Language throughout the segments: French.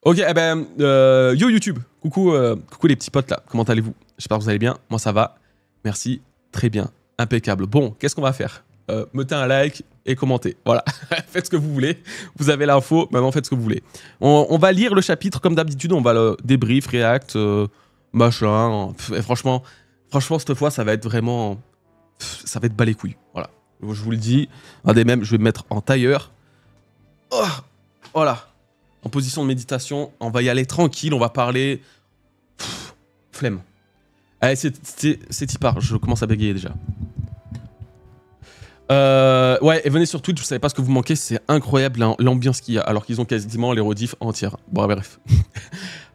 Ok, eh ben, yo YouTube, coucou, coucou les petits potes là, comment allez-vous? J'espère que vous allez bien, moi ça va, merci, très bien, impeccable. Bon, qu'est-ce qu'on va faire? Mettez un like et commentez, voilà, faites ce que vous voulez, vous avez l'info, maintenant faites ce que vous voulez. On va lire le chapitre comme d'habitude, on va le débrief, react, machin, et franchement, cette fois ça va être vraiment, ça va être bas les couilles, voilà. Je vous le dis, un des mêmes, je vais me mettre en tailleur, oh, voilà. En position de méditation, on va y aller tranquille, on va parler... flemme. Allez, c'est y part, je commence à bégayer déjà. Ouais, et venez sur Twitch, vous savez pas ce que vous manquez, c'est incroyable l'ambiance qu'il y a, alors qu'ils ont quasiment les rediffs entières. Bon, bref.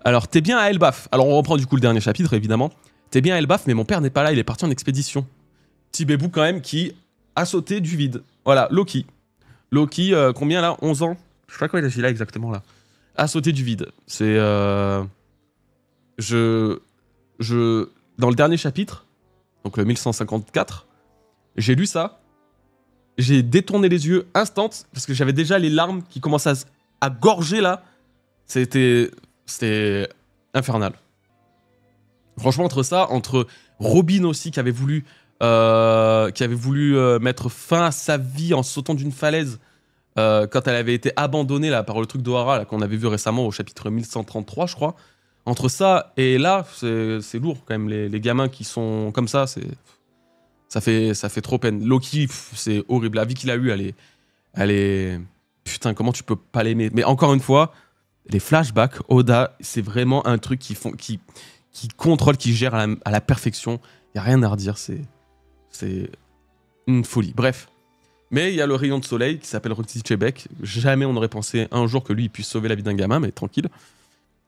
Alors, t'es bien à Elbaf. Alors, on reprend du coup le dernier chapitre, évidemment. T'es bien à Elbaf, mais mon père n'est pas là, il est parti en expédition. Petit bébou quand même qui a sauté du vide. Voilà, Loki. Loki, combien là? 11 ans? Je sais pas quoi il a là exactement là. A sauté du vide. C'est... Dans le dernier chapitre, donc le 1154, j'ai lu ça, j'ai détourné les yeux instant, parce que j'avais déjà les larmes qui commençaient à gorger là. C'était infernal. Franchement, entre ça, entre Robin aussi qui avait voulu mettre fin à sa vie en sautant d'une falaise, quand elle avait été abandonnée là, par le truc d'Ohara qu'on avait vu récemment au chapitre 1133, je crois. Entre ça et là, c'est lourd quand même. Les gamins qui sont comme ça, ça fait trop peine. Loki, c'est horrible. La vie qu'il a eue, elle est... Putain, comment tu peux pas l'aimer? Mais encore une fois, les flashbacks, Oda, c'est vraiment un truc qui contrôle, qui gère à la perfection. Il n'y a rien à redire, c'est une folie. Bref. Mais il y a le rayon de soleil qui s'appelle Roxy Chebek. Jamais on n'aurait pensé un jour que lui il puisse sauver la vie d'un gamin, mais tranquille.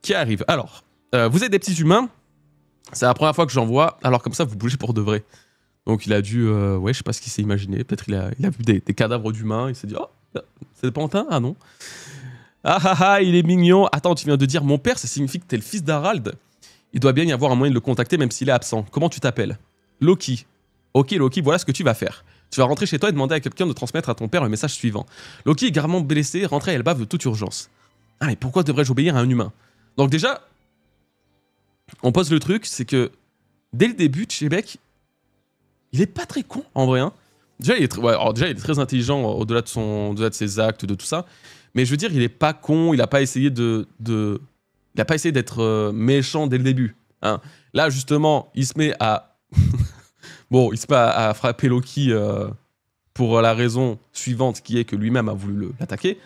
Qui arrive. Alors, vous êtes des petits humains. C'est la première fois que j'en vois. Alors comme ça, vous bougez pour de vrai. Donc il a dû... ouais, je sais pas ce qu'il s'est imaginé. Peut-être il a vu des cadavres d'humains. Il s'est dit, oh, c'est des pantins? Ah non. Ah ah ah, il est mignon. Attends, tu viens de dire mon père, ça signifie que t'es le fils d'Harald. Il doit bien y avoir un moyen de le contacter même s'il est absent. Comment tu t'appelles? Loki. Ok Loki, voilà ce que tu vas faire. Tu vas rentrer chez toi et demander à quelqu'un de transmettre à ton père le message suivant. Loki est gravement blessé, rentré à Elbaf de toute urgence. Ah mais pourquoi devrais-je obéir à un humain? Donc déjà, on pose le truc, c'est que dès le début, Chebek, il est pas très con en vrai. Hein. Déjà, il est très intelligent au-delà de ses actes, de tout ça. Mais je veux dire, il est pas con, il a pas essayé il a pas essayé d'être méchant dès le début. Hein. Là, justement, il se met à... Bon, il se met à frapper Loki pour la raison suivante, qui est que lui-même a voulu l'attaquer.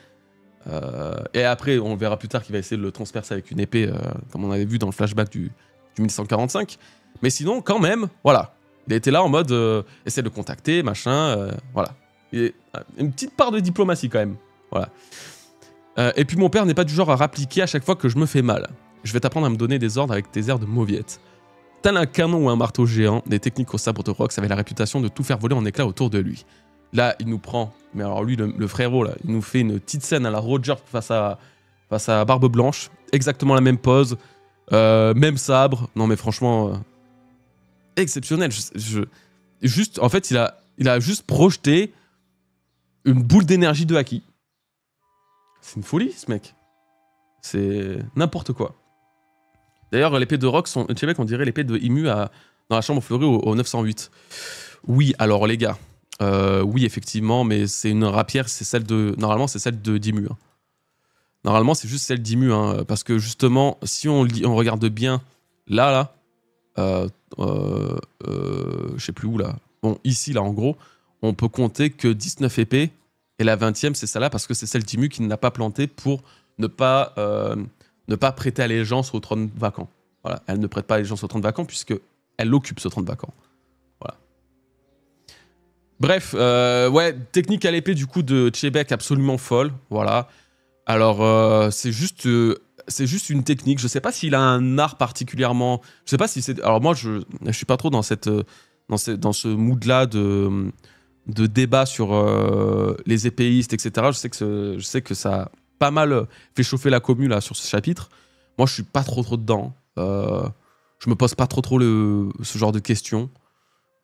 Et après, on verra plus tard qu'il va essayer de le transpercer avec une épée, comme on avait vu dans le flashback du 1145. Mais sinon, quand même, voilà. Il a été là en mode, essaie de le contacter, machin, voilà. Une petite part de diplomatie quand même, voilà. Et puis mon père n'est pas du genre à rappliquer à chaque fois que je me fais mal. Je vais t'apprendre à me donner des ordres avec tes airs de mauviette. Tel un canon ou un marteau géant, des techniques au sabre de Rox avaient la réputation de tout faire voler en éclats autour de lui. Là, il nous prend, mais alors lui, le frérot, là, il nous fait une petite scène à la Roger face à Barbe Blanche, exactement la même pose, même sabre. Non mais franchement, exceptionnel. Juste, en fait, il a juste projeté une boule d'énergie de Haki. C'est une folie, ce mec. C'est n'importe quoi. D'ailleurs, l'épée de Rox, Chebek, on dirait l'épée de Imu dans la chambre fleurie au 908. Oui, alors les gars, oui, effectivement, mais c'est une rapière, c'est celle de... Normalement, c'est celle de Dimmu. Hein. Normalement, c'est juste celle d'Imu, hein, parce que justement, si on regarde bien, là, je sais plus où, là. Bon, ici, là, en gros, on peut compter que 19 épées, et la 20e, c'est celle-là, parce que c'est celle d'Imu qui ne l'a pas plantée pour ne pas prêter allégeance au trône vacant. Voilà, elle ne prête pas allégeance au trône vacant, puisqu'elle occupe ce trône vacant. Voilà. Bref, ouais, technique à l'épée du coup de Chebek absolument folle, voilà. Alors, c'est juste une technique, je sais pas s'il a un art particulièrement... Je sais pas si c'est... Alors moi, je suis pas trop dans ce mood-là de débat sur les épéistes, etc. Je sais que ça a pas mal fait chauffer la commu là, sur ce chapitre. Moi, je suis pas trop dedans. Je me pose pas trop ce genre de questions.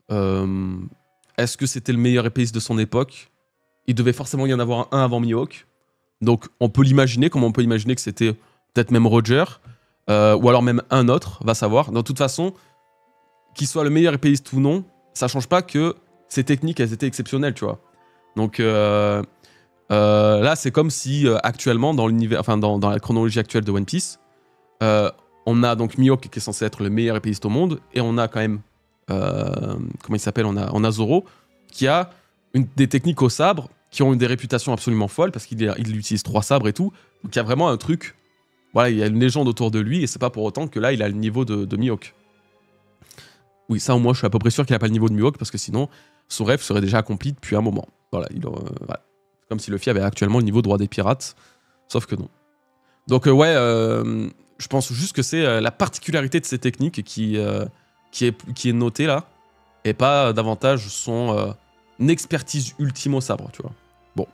Est-ce que c'était le meilleur épéiste de son époque? Il devait forcément y en avoir un avant Mihawk. Donc, on peut l'imaginer, comme on peut imaginer que c'était peut-être même Roger, ou alors même un autre, va savoir. De toute façon, qu'il soit le meilleur épéiste ou non, ça change pas que ses techniques, elles étaient exceptionnelles, tu vois. Donc là, c'est comme si actuellement, dans l'univers, enfin dans la chronologie actuelle de One Piece, on a donc Mihawk qui est censé être le meilleur épéiste au monde, et on a quand même, comment il s'appelle, on a Zoro, qui a des techniques au sabre, qui ont des réputations absolument folles, parce qu'il utilise 3 sabres et tout, donc il y a vraiment un truc, voilà, il y a une légende autour de lui, et c'est pas pour autant que là, il a le niveau de Mihawk. Oui, ça au moins, je suis à peu près sûr qu'il a pas le niveau de Mihawk, parce que sinon, son rêve serait déjà accompli depuis un moment. Voilà, voilà. Comme si Luffy avait actuellement le niveau de roi des pirates, sauf que non. Donc ouais, je pense juste que c'est la particularité de ces techniques qui est notée là, et pas davantage son expertise ultime au sabre, tu vois. Bon.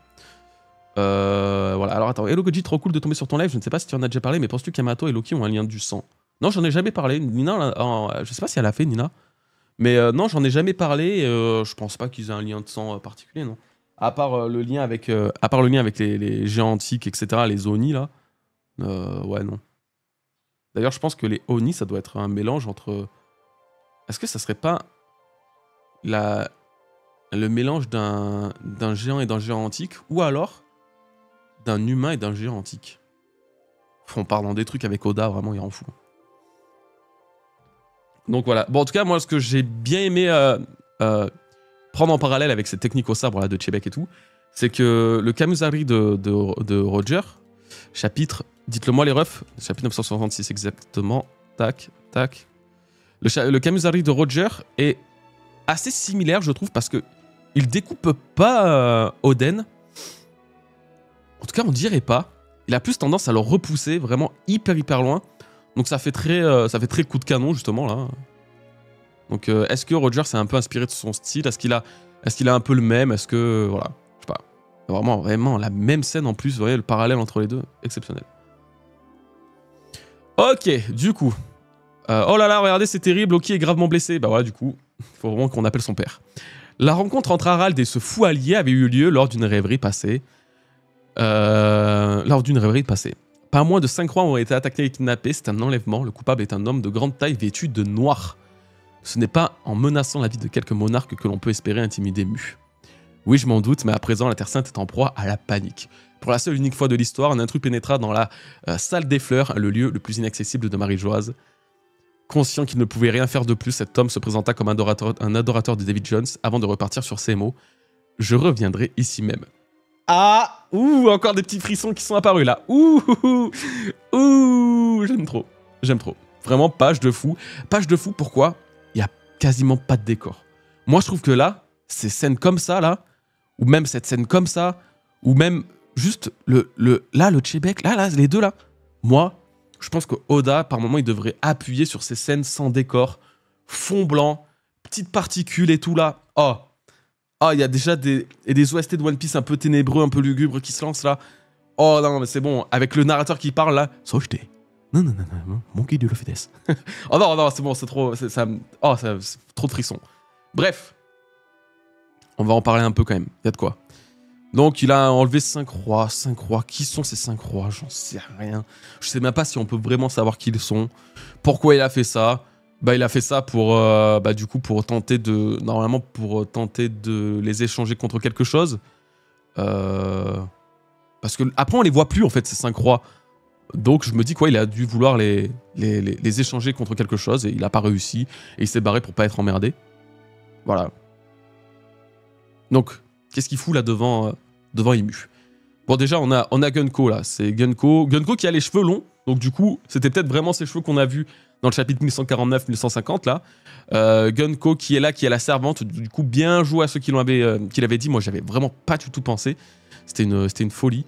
Voilà, alors attends, Hello Goji, trop cool de tomber sur ton live, je ne sais pas si tu en as déjà parlé, mais penses-tu qu'Yamato et Loki ont un lien du sang? Non, j'en ai jamais parlé, Nina, je sais pas si elle a fait, Nina, mais non, j'en ai jamais parlé, je pense pas qu'ils aient un lien de sang particulier, non. À part le lien avec, les géants antiques, etc., les Oni, là. Ouais, non. D'ailleurs, je pense que les Oni, ça doit être un mélange entre... Est-ce que ça serait pas le mélange d'un géant et d'un géant antique, ou alors d'un humain et d'un géant antique? On part dans des trucs avec Oda, vraiment, il en fout. Donc voilà. Bon, en tout cas, moi, ce que j'ai bien aimé prendre en parallèle avec cette technique au sabre là, de Chebek et tout, c'est que le Kamuzari de Roger, chapitre, dites-le moi les refs, chapitre 966 exactement, tac, tac. Le Kamuzari de Roger est assez similaire, je trouve, parce que il découpe pas Oden. En tout cas, on dirait pas. Il a plus tendance à le repousser vraiment hyper loin. Donc ça fait très coup de canon, justement, là. Donc est-ce que Roger s'est un peu inspiré de son style? Est-ce qu'il a un peu le même? Est-ce que... Voilà, je sais pas. Vraiment la même scène en plus, vous voyez, le parallèle entre les deux, exceptionnel. Ok, du coup. Oh là là, regardez, c'est terrible, Loki est gravement blessé. Bah voilà, du coup, il faut vraiment qu'on appelle son père. La rencontre entre Harald et ce fou allié avait eu lieu lors d'une rêverie passée. Pas moins de 5 rois ont été attaqués et kidnappés, c'est un enlèvement. Le coupable est un homme de grande taille vêtu de noir. Ce n'est pas en menaçant la vie de quelques monarques que l'on peut espérer intimider Mu. Oui, je m'en doute, mais à présent, la Terre Sainte est en proie à la panique. Pour la seule et unique fois de l'histoire, un intrus pénétra dans la salle des fleurs, le lieu le plus inaccessible de Marie-Joise. Conscient qu'il ne pouvait rien faire de plus, cet homme se présenta comme un adorateur de David Jones avant de repartir sur ces mots. Je reviendrai ici même. Ah, ouh, encore des petits frissons qui sont apparus là. Ouh, j'aime trop. J'aime trop. Vraiment, page de fou. Page de fou, pourquoi? Il n'y a quasiment pas de décor. Moi, je trouve que là, ces scènes comme ça, là, ou même cette scène comme ça, ou même juste le Chebek, là, les deux là, moi, je pense que Oda, par moment, il devrait appuyer sur ces scènes sans décor, fond blanc, petites particules et tout là. Oh, il y a déjà des OST de One Piece un peu ténébreux, un peu lugubres qui se lancent là. Oh non, mais c'est bon, avec le narrateur qui parle là. Sojite. Non, Monkey de Luffy. Oh non, c'est bon, c'est trop. C'est trop de frissons. Bref. On va en parler un peu quand même. Il y a de quoi. Donc, il a enlevé 5 rois. 5 rois. Qui sont ces 5 rois? J'en sais rien. Je sais même pas si on peut vraiment savoir qui ils sont. Pourquoi il a fait ça? Bah, il a fait ça pour, du coup, pour tenter de... Normalement, pour tenter de les échanger contre quelque chose. Parce que après, on les voit plus, en fait, ces 5 rois. Donc, je me dis quoi, il a dû vouloir les échanger contre quelque chose et il a pas réussi. Et il s'est barré pour pas être emmerdé. Voilà. Donc, qu'est-ce qu'il fout là devant Imu? Bon, déjà, on a Gunko là. C'est Gunko qui a les cheveux longs. Donc, du coup, c'était peut-être vraiment ces cheveux qu'on a vus dans le chapitre 1149-1150 là. Gunko qui est là, qui est la servante. Du coup, bien joué à ceux qui l'avaient dit. Moi, j'avais vraiment pas du tout pensé. C'était une folie.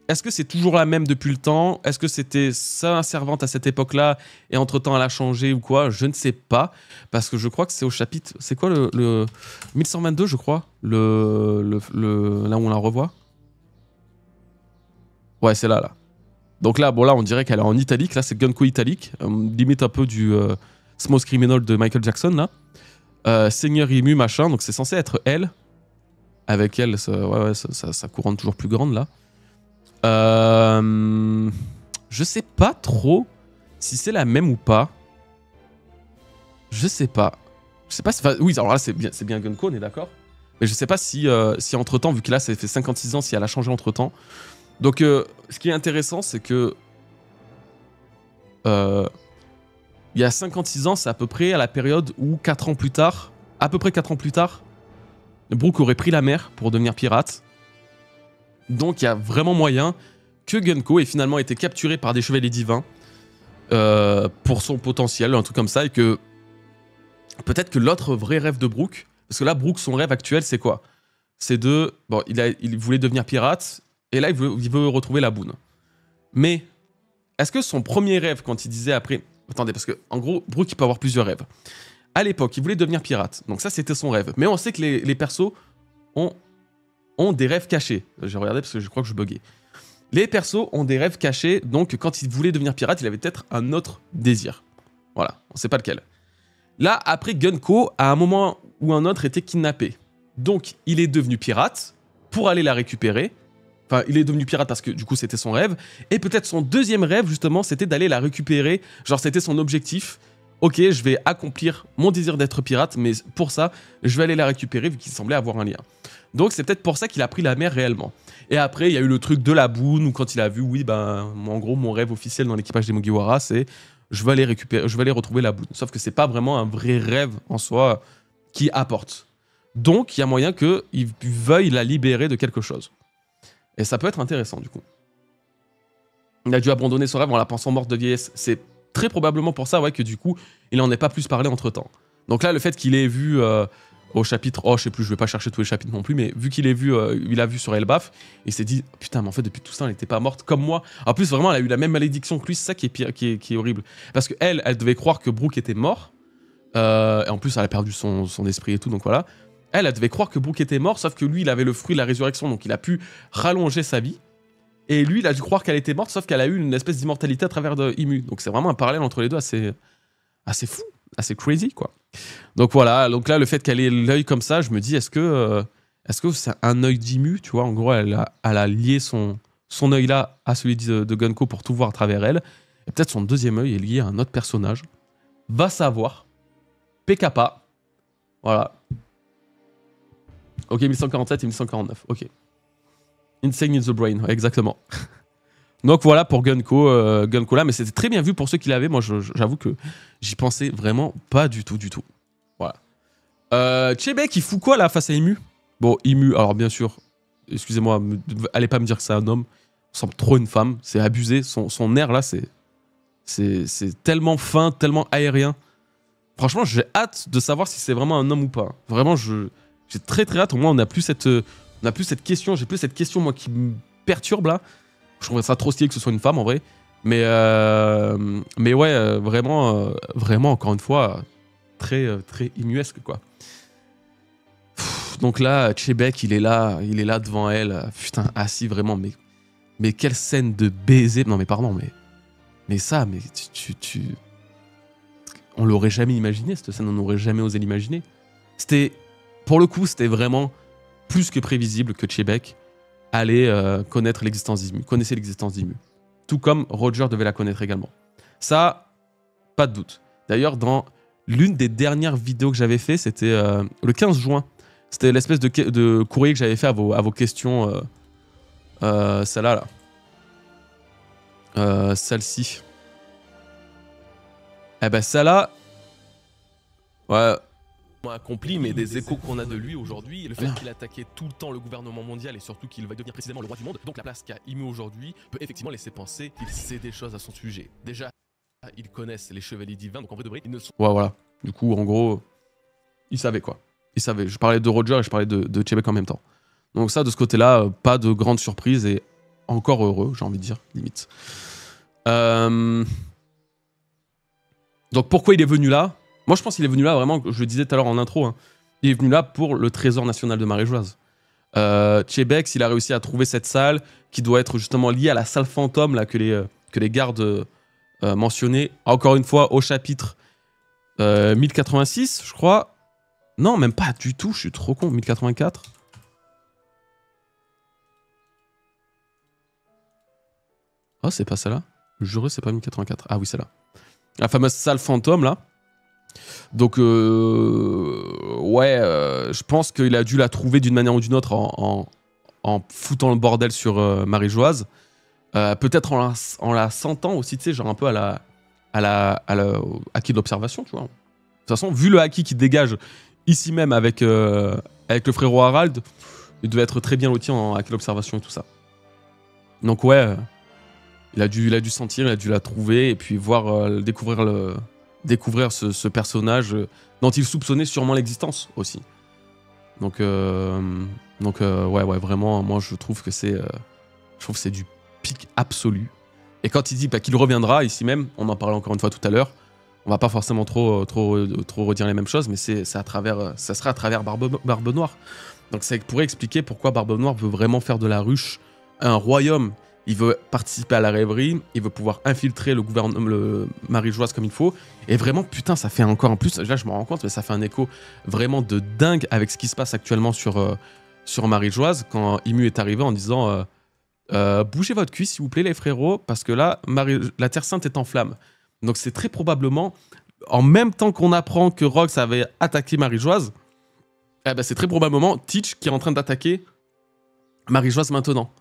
Est-ce que c'est toujours la même depuis le temps? Est-ce que c'était sa servante à cette époque-là et entre-temps elle a changé ou quoi? Je ne sais pas. Parce que je crois que c'est au chapitre... C'est quoi le 1122, je crois? Là où on la revoit? Ouais, c'est là. Donc là, bon, là, on dirait qu'elle est en italique. Là, c'est Gunko italique. Limite un peu du Small Criminal de Michael Jackson, là. Seigneur Imu, machin. Donc c'est censé être elle. Avec elle, sa couronne toujours plus grande, là. Je sais pas trop si c'est la même ou pas. Je sais pas. Je sais pas si... Enfin, oui, alors là, c'est bien Gunko, on est d'accord. Mais je sais pas si entre-temps, vu que là, ça fait 56 ans, si elle a changé entre-temps. Donc, ce qui est intéressant, c'est que... il y a 56 ans, c'est à peu près à la période où 4 ans plus tard, à peu près 4 ans plus tard, Brook aurait pris la mer pour devenir pirate. Donc, il y a vraiment moyen que Gunko ait finalement été capturé par des chevaliers divins pour son potentiel, un truc comme ça, et que peut-être que l'autre vrai rêve de Brook, parce que là, Brook, son rêve actuel, c'est quoi? C'est de... Bon, il voulait devenir pirate, et là, il veut retrouver la boune. Mais, est-ce que son premier rêve, quand il disait après... Attendez, parce que en gros, Brook, il peut avoir plusieurs rêves. À l'époque, il voulait devenir pirate, donc ça, c'était son rêve. Mais on sait que les persos ont des rêves cachés. J'ai regardé parce que je crois que je buguais. Les persos ont des rêves cachés, donc quand il voulait devenir pirate, il avait peut-être un autre désir. Voilà, on sait pas lequel. Là, après, Gunko, à un moment ou un autre, était kidnappé. Donc, il est devenu pirate pour aller la récupérer. Enfin, il est devenu pirate parce que, du coup, c'était son rêve. Et peut-être son deuxième rêve, justement, c'était d'aller la récupérer. Genre, c'était son objectif. Ok, je vais accomplir mon désir d'être pirate, mais pour ça, je vais aller la récupérer, vu qu'il semblait avoir un lien. Donc, c'est peut-être pour ça qu'il a pris la mer réellement. Et après, il y a eu le truc de la boune, où quand il a vu, oui, ben, en gros, mon rêve officiel dans l'équipage des Mugiwara, c'est... Je vais aller récupérer, je vais aller retrouver la boune. Sauf que c'est pas vraiment un vrai rêve en soi qui apporte. Donc, il y a moyen qu'il veuille la libérer de quelque chose. Et ça peut être intéressant, du coup. Il a dû abandonner son rêve en la pensant morte de vieillesse. C'est très probablement pour ça, ouais, que du coup, il en ait pas plus parlé entre-temps. Donc là, le fait qu'il ait vu au chapitre... Oh, je sais plus, je vais pas chercher tous les chapitres non plus, mais vu qu'il il a vu sur Elbaf, il s'est dit, putain, mais en fait, depuis tout ça, elle n'était pas morte comme moi. En plus, vraiment, elle a eu la même malédiction que lui, c'est ça qui est pire, qui est horrible. Parce qu'elle, elle devait croire que Brook était mort. Et en plus, elle a perdu son esprit et tout, donc voilà. Elle devait croire que Brook était mort, sauf que lui, il avait le fruit de la résurrection, donc il a pu rallonger sa vie. Et lui, il a dû croire qu'elle était morte, sauf qu'elle a eu une espèce d'immortalité à travers de Imu. Donc c'est vraiment un parallèle entre les deux assez fou, assez crazy, quoi. Donc voilà, donc là, le fait qu'elle ait l'œil comme ça, je me dis, est-ce que c'est un œil d'Imu, tu vois? En gros, elle a lié son œil là à celui de Gunko pour tout voir à travers elle. Et peut-être son deuxième œil est lié à un autre personnage. Va savoir. PKPA. Voilà. Ok, 1147 et 1149. Ok. Insane in the Brain, ouais, exactement. Donc voilà pour Gunko là, mais c'était très bien vu pour ceux qui l'avaient. Moi, j'avoue que j'y pensais vraiment pas du tout. Voilà. Chebek, il fout quoi là face à Imu? Bon, Imu, alors bien sûr, excusez-moi, allez pas me dire que c'est un homme. Il semble trop une femme, c'est abusé. Son air là, c'est tellement fin, tellement aérien. Franchement, j'ai hâte de savoir si c'est vraiment un homme ou pas. Vraiment, j'ai très hâte. Au moins, on n'a plus cette question. J'ai plus cette question, moi, qui me perturbe là. Je trouverais ça trop stylé que ce soit une femme en vrai. Mais ouais, vraiment, encore une fois, très imuesque, quoi. Donc là, Chebek, il est là devant elle. Putain, assis vraiment. Mais quelle scène de baiser. Non, mais pardon, mais ça, mais on l'aurait jamais imaginé, cette scène, on n'aurait jamais osé l'imaginer. Pour le coup, c'était vraiment plus que prévisible que Chebek allait connaître l'existence d'Imu, connaissait l'existence d'Imu. Tout comme Roger devait la connaître également. Ça, pas de doute. D'ailleurs, dans l'une des dernières vidéos que j'avais fait, c'était le 15 juin. C'était l'espèce de courrier que j'avais fait à vos questions. Celle-là, là. Celle-ci. Eh ben, celle-là... Ouais... accompli, mais des échos qu'on a de lui aujourd'hui, le fait qu'il attaquait tout le temps le gouvernement mondial et surtout qu'il va devenir précisément le roi du monde, donc la place qu'a Imu aujourd'hui peut effectivement laisser penser qu'il sait des choses à son sujet. Déjà, ils connaissent les chevaliers divins, donc en vrai de vrai, ils ne sont... Ouais, voilà. Du coup, en gros, ils savaient quoi. Ils savaient. Je parlais de Roger et je parlais de Chebek en même temps. Donc ça, de ce côté-là, pas de grande surprise et encore heureux, j'ai envie de dire, limite. Donc pourquoi il est venu là? Moi, je pense qu'il est venu là, vraiment, je le disais tout à l'heure en intro, hein, il est venu là pour le trésor national de Maréjoise. Chebek, s'il a réussi à trouver cette salle, qui doit être justement liée à la salle fantôme là, que les gardes mentionnaient, encore une fois, au chapitre 1086, je crois. Non, même pas du tout, je suis trop con, 1084. Oh, c'est pas celle-là. Je jure, c'est pas 1084. Ah oui, celle-là. La fameuse salle fantôme, là. Donc, ouais, je pense qu'il a dû la trouver d'une manière ou d'une autre en foutant le bordel sur Marie-Joise. Peut-être en la sentant aussi, tu sais, genre un peu à acquis de l'observation, tu vois. De toute façon, vu le acquis qui dégage ici même avec le frérot Harald, il devait être très bien loti en acquis de l'observation et tout ça. Donc ouais, il a dû sentir, il a dû la trouver et puis voir, découvrir ce personnage dont il soupçonnait sûrement l'existence aussi. Donc ouais, vraiment, moi je trouve que c'est du pic absolu. Et quand il dit qu'il reviendra ici même, on en parlait encore une fois tout à l'heure, on va pas forcément trop redire les mêmes choses, mais ça sera à travers Barbe Noire. Donc ça pourrait expliquer pourquoi Barbe Noire veut vraiment faire de la ruche un royaume. Il veut participer à la rêverie, il veut pouvoir infiltrer le gouvernement, le Marie-Joise comme il faut. Et vraiment, putain, ça fait encore en plus, là je me rends compte, mais ça fait un écho vraiment de dingue avec ce qui se passe actuellement sur Marie-Joise, quand Imu est arrivé en disant bougez votre cul s'il vous plaît les frérots, parce que là, la Terre Sainte est en flammes. Donc c'est très probablement, en même temps qu'on apprend que Rox avait attaqué Marie-Joise, eh ben, c'est très probablement Teach qui est en train d'attaquer Marie-Joise maintenant.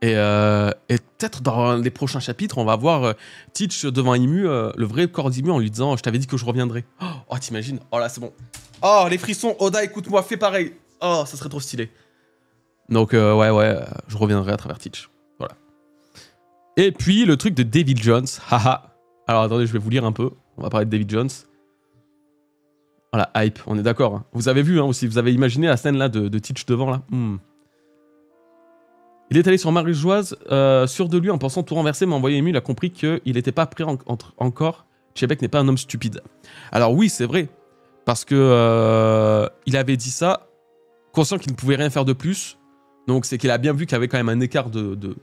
Et peut-être dans les prochains chapitres, on va voir Teach devant Imu, le vrai corps d'Imu, en lui disant « Je t'avais dit que je reviendrais. » Oh, t'imagines? Oh là, c'est bon. Oh, les frissons. Oda, écoute-moi, fais pareil. Oh, ça serait trop stylé. Donc, ouais, je reviendrai à travers Teach. Voilà. Et puis, le truc de David Jones. Haha. Alors, attendez, je vais vous lire un peu. On va parler de David Jones. Voilà, hype, on est d'accord. Hein. Vous avez vu, hein, aussi, vous avez imaginé la scène là de Teach devant, là. Il est allé sur Marie-Joise, sûr de lui, en pensant tout renverser, mais en voyant Ému, il a compris qu'il n'était pas prêt encore. Chebek n'est pas un homme stupide. Alors oui, c'est vrai, parce que il avait dit ça, conscient qu'il ne pouvait rien faire de plus. Donc c'est qu'il a bien vu qu'il y avait quand même un écart de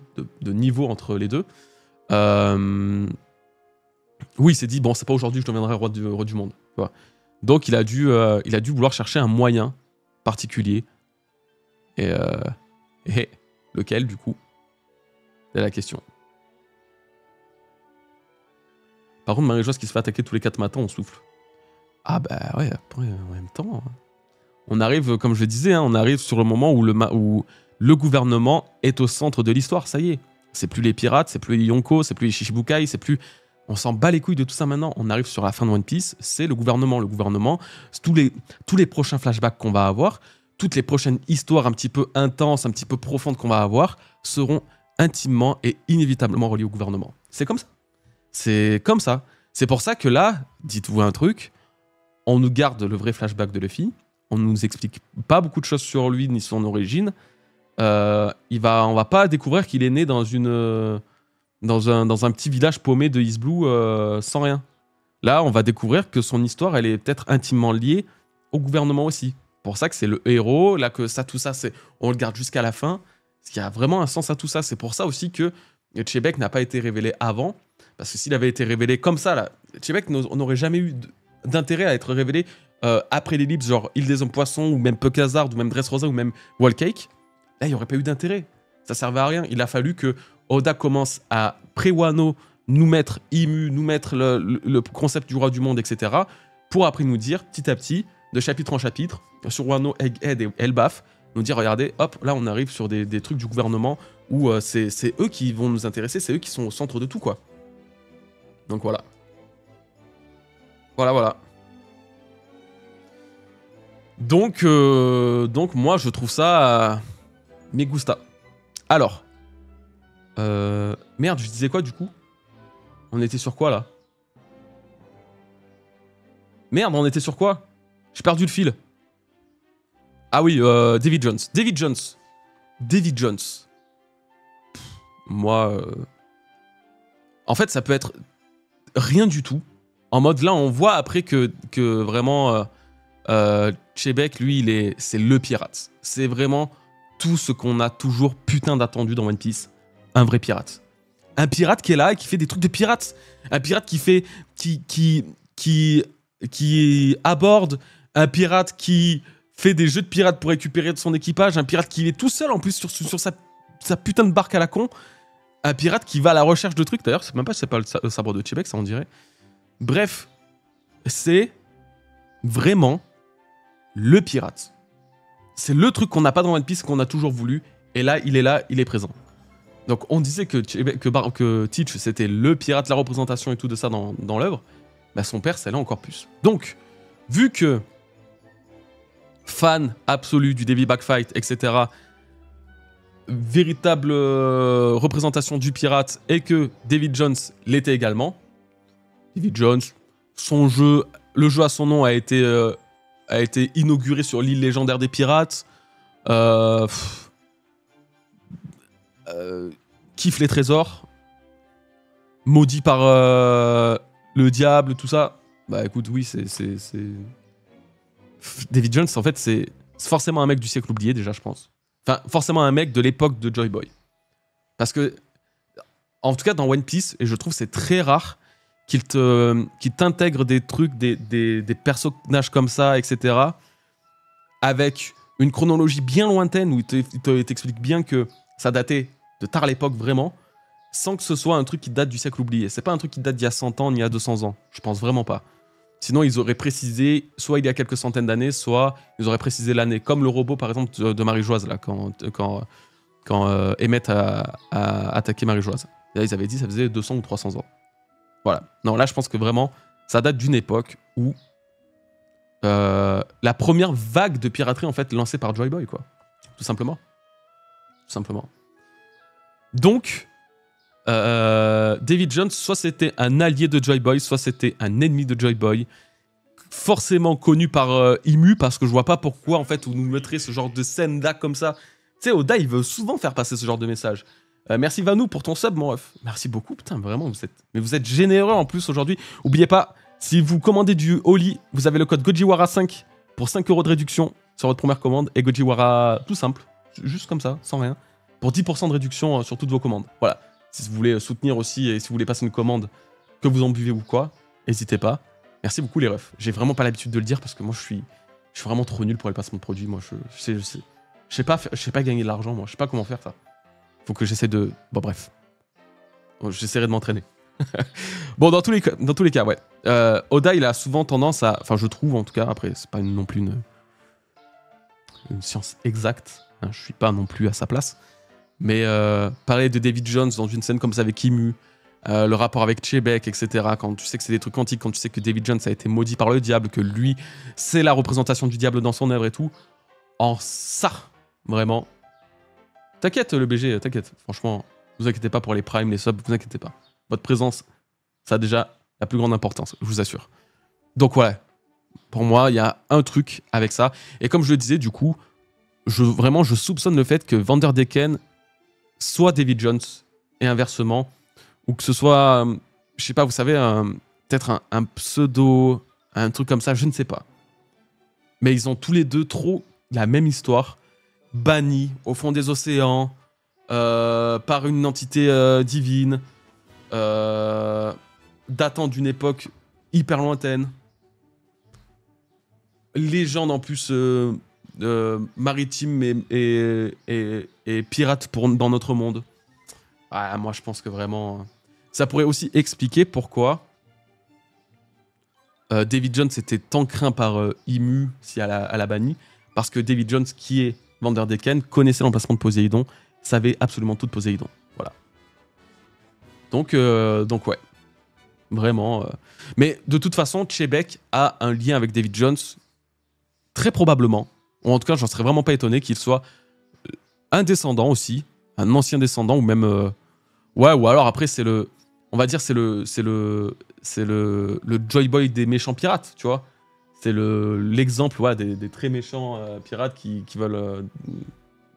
niveau entre les deux. Oui, il s'est dit, bon, c'est pas aujourd'hui que je deviendrai roi du monde. Voilà. Donc il a dû vouloir chercher un moyen particulier. Et lequel, du coup? C'est la question. Par contre, Marie-Joise qui se fait attaquer tous les 4 matins, on souffle. Ah bah ouais, après, en même temps... On arrive, comme je le disais, hein, on arrive sur le moment où le gouvernement est au centre de l'histoire, ça y est. C'est plus les pirates, c'est plus les Yonko, c'est plus les Shichibukai, c'est plus... On s'en bat les couilles de tout ça maintenant. On arrive sur la fin de One Piece, c'est le gouvernement. Le gouvernement, tous les prochains flashbacks qu'on va avoir, toutes les prochaines histoires un petit peu intenses, un petit peu profondes qu'on va avoir, seront intimement et inévitablement reliées au gouvernement. C'est comme ça. C'est comme ça. C'est pour ça que là, dites-vous un truc, on nous garde le vrai flashback de Luffy, on nous explique pas beaucoup de choses sur lui ni son origine. On va pas découvrir qu'il est né dans un petit village paumé de East Blue sans rien. Là, on va découvrir que son histoire, elle est peut-être intimement liée au gouvernement aussi. Pour ça que c'est le héros, là que tout ça, on le garde jusqu'à la fin. Parce qu'il y a vraiment un sens à tout ça. C'est pour ça aussi que Chebek n'a pas été révélé avant. Parce que s'il avait été révélé comme ça, là, Chebek n'aurait jamais eu d'intérêt à être révélé après l'ellipse, genre Île des Hommes Poissons, ou même Puck-Hazard, ou même Dressrosa, ou même Wall Cake. Là, il n'y aurait pas eu d'intérêt. Ça servait à rien. Il a fallu que Oda commence à pré-Wano nous mettre Imu, nous mettre le concept du roi du monde, etc. Pour après nous dire, petit à petit, de chapitre en chapitre, sur Wano, Egghead et Elbaf, nous dire, regardez, hop, là on arrive sur des trucs du gouvernement où c'est eux qui vont nous intéresser, c'est eux qui sont au centre de tout, quoi. Donc voilà. Voilà. Donc moi je trouve ça me gusta. Alors, merde, je disais quoi du coup? On était sur quoi là? Merde, on était sur quoi? J'ai perdu le fil. Ah oui, David Jones. David Jones. Moi, en fait, ça peut être rien du tout. En mode là, on voit après que vraiment Chebek, lui, c'est le pirate. C'est vraiment tout ce qu'on a toujours putain d'attendu dans One Piece. Un vrai pirate. Un pirate qui est là et qui fait des trucs de pirate. Un pirate qui aborde. Un pirate qui fait des jeux de pirates pour récupérer de son équipage. Un pirate qui est tout seul en plus sur sa putain de barque à la con. Un pirate qui va à la recherche de trucs. D'ailleurs, c'est même pas, c'est pas le sabre de Chebek, ça on dirait. Bref, c'est vraiment le pirate. C'est le truc qu'on n'a pas dans One Piece, qu'on a toujours voulu. Et là, il est présent. Donc on disait que Teach, c'était le pirate, la représentation et tout de ça dans l'œuvre. Bah, son père, c'est là encore plus. Donc, vu que fan absolu du Davy Backfight, etc., véritable représentation du pirate, et que David Jones l'était également, David Jones, son jeu, le jeu à son nom a été inauguré sur l'île légendaire des pirates. Kiffe les trésors, maudit par le diable, tout ça. Bah écoute, oui, c'est... David Jones, en fait, c'est forcément un mec du siècle oublié, déjà, je pense. Enfin, forcément un mec de l'époque de Joy Boy. Parce que, en tout cas, dans One Piece, et je trouve c'est très rare qu'il t'intègre des trucs, des personnages comme ça, etc., avec une chronologie bien lointaine, où il t'explique bien que ça datait de tard l'époque, vraiment, sans que ce soit un truc qui date du siècle oublié. C'est pas un truc qui date d'il y a 100 ans, ni il y a 200 ans. Je pense vraiment pas. Sinon, ils auraient précisé, soit il y a quelques centaines d'années, soit ils auraient précisé l'année. Comme le robot, par exemple, de Marie-Joise, là, quand Emmett a attaqué Marie-Joise. Là, ils avaient dit que ça faisait 200 ou 300 ans. Voilà. Non, là, je pense que vraiment, ça date d'une époque où la première vague de piraterie, en fait, lancée par Joy Boy, quoi. Tout simplement. Tout simplement. Donc, David Jones, soit c'était un allié de Joy Boy, soit c'était un ennemi de Joy Boy, forcément connu par Imu, parce que je vois pas pourquoi en fait on nous mettrait ce genre de scène là comme ça. Tu sais, Oda il veut souvent faire passer ce genre de message. Merci Vanou pour ton sub, mon ref. Merci beaucoup, putain, vraiment, vous êtes généreux en plus aujourd'hui. Oubliez pas, si vous commandez du Oli, vous avez le code Gojiwara5 pour 5 € de réduction sur votre première commande, et Gojiwara tout simple, juste comme ça, sans rien, pour 10% de réduction sur toutes vos commandes. Voilà. Si vous voulez soutenir aussi et si vous voulez passer une commande, que vous en buvez ou quoi, n'hésitez pas. Merci beaucoup les refs. J'ai vraiment pas l'habitude de le dire parce que moi je suis vraiment trop nul pour les placements de produits. Moi je sais pas gagner de l'argent, moi je sais pas comment faire ça. Faut que j'essaie de... Bon bref. J'essaierai de m'entraîner. Bon, dans tous les cas, ouais. Oda il a souvent tendance à... Enfin je trouve en tout cas, après c'est pas non plus une science exacte. Hein, je suis pas non plus à sa place. Mais parler de David Jones dans une scène comme ça avec Imu, le rapport avec Chebek, etc., quand tu sais que c'est des trucs quantiques, quand tu sais que David Jones a été maudit par le diable, que lui, c'est la représentation du diable dans son œuvre et tout, en ça, vraiment. T'inquiète, le BG, t'inquiète. Franchement, vous inquiétez pas pour les primes, les subs, vous inquiétez pas. Votre présence, ça a déjà la plus grande importance, je vous assure. Donc voilà, pour moi, il y a un truc avec ça. Et comme je le disais, du coup, je soupçonne le fait que Vanderdecken soit David Jones et inversement, ou que ce soit, je sais pas, vous savez, peut-être un pseudo, un truc comme ça, je ne sais pas. Mais ils ont tous les deux trop la même histoire, bannis au fond des océans, par une entité divine, datant d'une époque hyper lointaine. Légende en plus maritime et pirate dans notre monde. Ah, moi je pense que vraiment... Ça pourrait aussi expliquer pourquoi David Jones était tant craint par Imu si elle a banni, parce que David Jones, qui est Vanderdecken, connaissait l'emplacement de Poséidon, savait absolument tout de Poséidon. Voilà. Donc ouais. Vraiment. Mais de toute façon, Chebek a un lien avec David Jones, très probablement. Ou en tout cas, j'en serais vraiment pas étonné qu'il soit un descendant aussi, un ancien descendant, ou même... Ouais, ou alors après, c'est le... On va dire, c'est le Joy Boy des méchants pirates, tu vois. C'est l'exemple ouais, des très méchants pirates qui veulent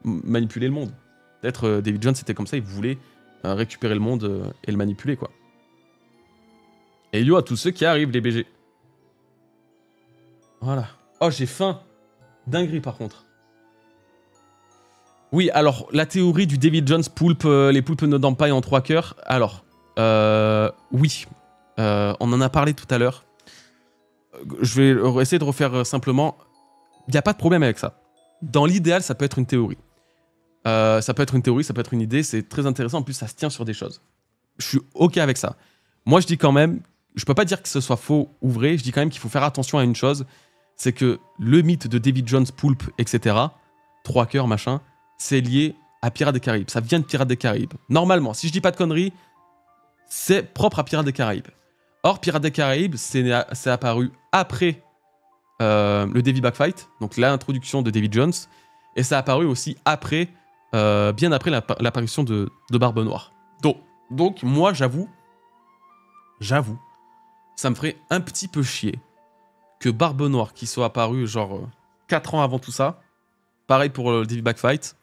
manipuler le monde. Peut-être David Jones, c'était comme ça, il voulait récupérer le monde et le manipuler, quoi. Et yo à tous ceux qui arrivent, les BG. Voilà. Oh, j'ai faim. Dinguerie, par contre. Oui, alors, la théorie du David Jones poulpe, les poulpes ne dorment pas en 3 cœurs. Alors, oui. On en a parlé tout à l'heure. Je vais essayer de refaire simplement. Il n'y a pas de problème avec ça. Dans l'idéal, ça peut être une théorie. Ça peut être une théorie, ça peut être une idée, c'est très intéressant. En plus, ça se tient sur des choses. Je suis OK avec ça. Moi, je dis quand même, je peux pas dire que ce soit faux ou vrai, je dis quand même qu'il faut faire attention à une chose, c'est que le mythe de Davy Jones, Poulpe, etc., trois cœurs, machin, c'est lié à Pirates des Caraïbes. Ça vient de Pirates des Caraïbes. Normalement, si je dis pas de conneries, c'est propre à Pirates des Caraïbes. Or, Pirates des Caraïbes, c'est apparu après le Davy Backfight, donc l'introduction de Davy Jones, et ça a apparu aussi après, bien après l'apparition de Barbe Noire. Donc moi, j'avoue, ça me ferait un petit peu chier que Barbe Noire, qui soit apparu genre 4 ans avant tout ça, pareil pour le Davy Backfight,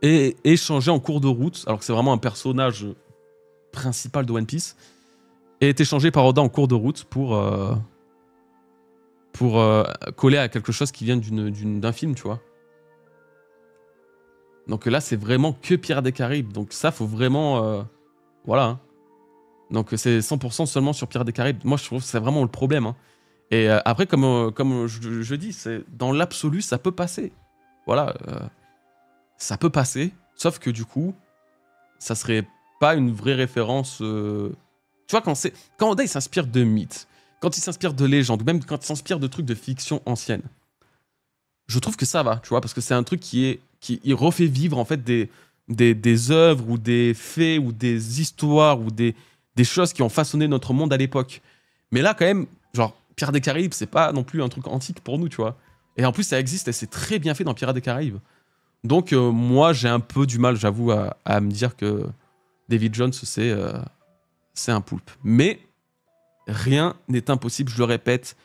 et changé en cours de route, alors que c'est vraiment un personnage principal de One Piece, et est échangé par Oda en cours de route pour coller à quelque chose qui vient d'un film, tu vois. Donc là, c'est vraiment que Pirates des Caraïbes. Donc ça, faut vraiment... voilà. Hein. Donc c'est 100% seulement sur Pirates des Caraïbes. Moi, je trouve que c'est vraiment le problème. Hein. Et après, comme je dis, dans l'absolu, ça peut passer. Voilà. Ça peut passer. Sauf que du coup, ça serait pas une vraie référence... Tu vois, quand Oda, il s'inspire de mythes, quand il s'inspire de légendes, ou même quand il s'inspire de trucs de fiction ancienne, je trouve que ça va, tu vois, parce que c'est un truc qui refait vivre, en fait, des œuvres, ou des faits, ou des histoires, ou des choses qui ont façonné notre monde à l'époque. Mais là, quand même, genre, Pirates des Caraïbes, c'est pas non plus un truc antique pour nous, tu vois. Et en plus, ça existe, et c'est très bien fait dans Pirates des Caraïbes. Donc, moi, j'ai un peu du mal, j'avoue, à me dire que Davy Jones, c'est un poulpe. Mais rien n'est impossible, je le répète.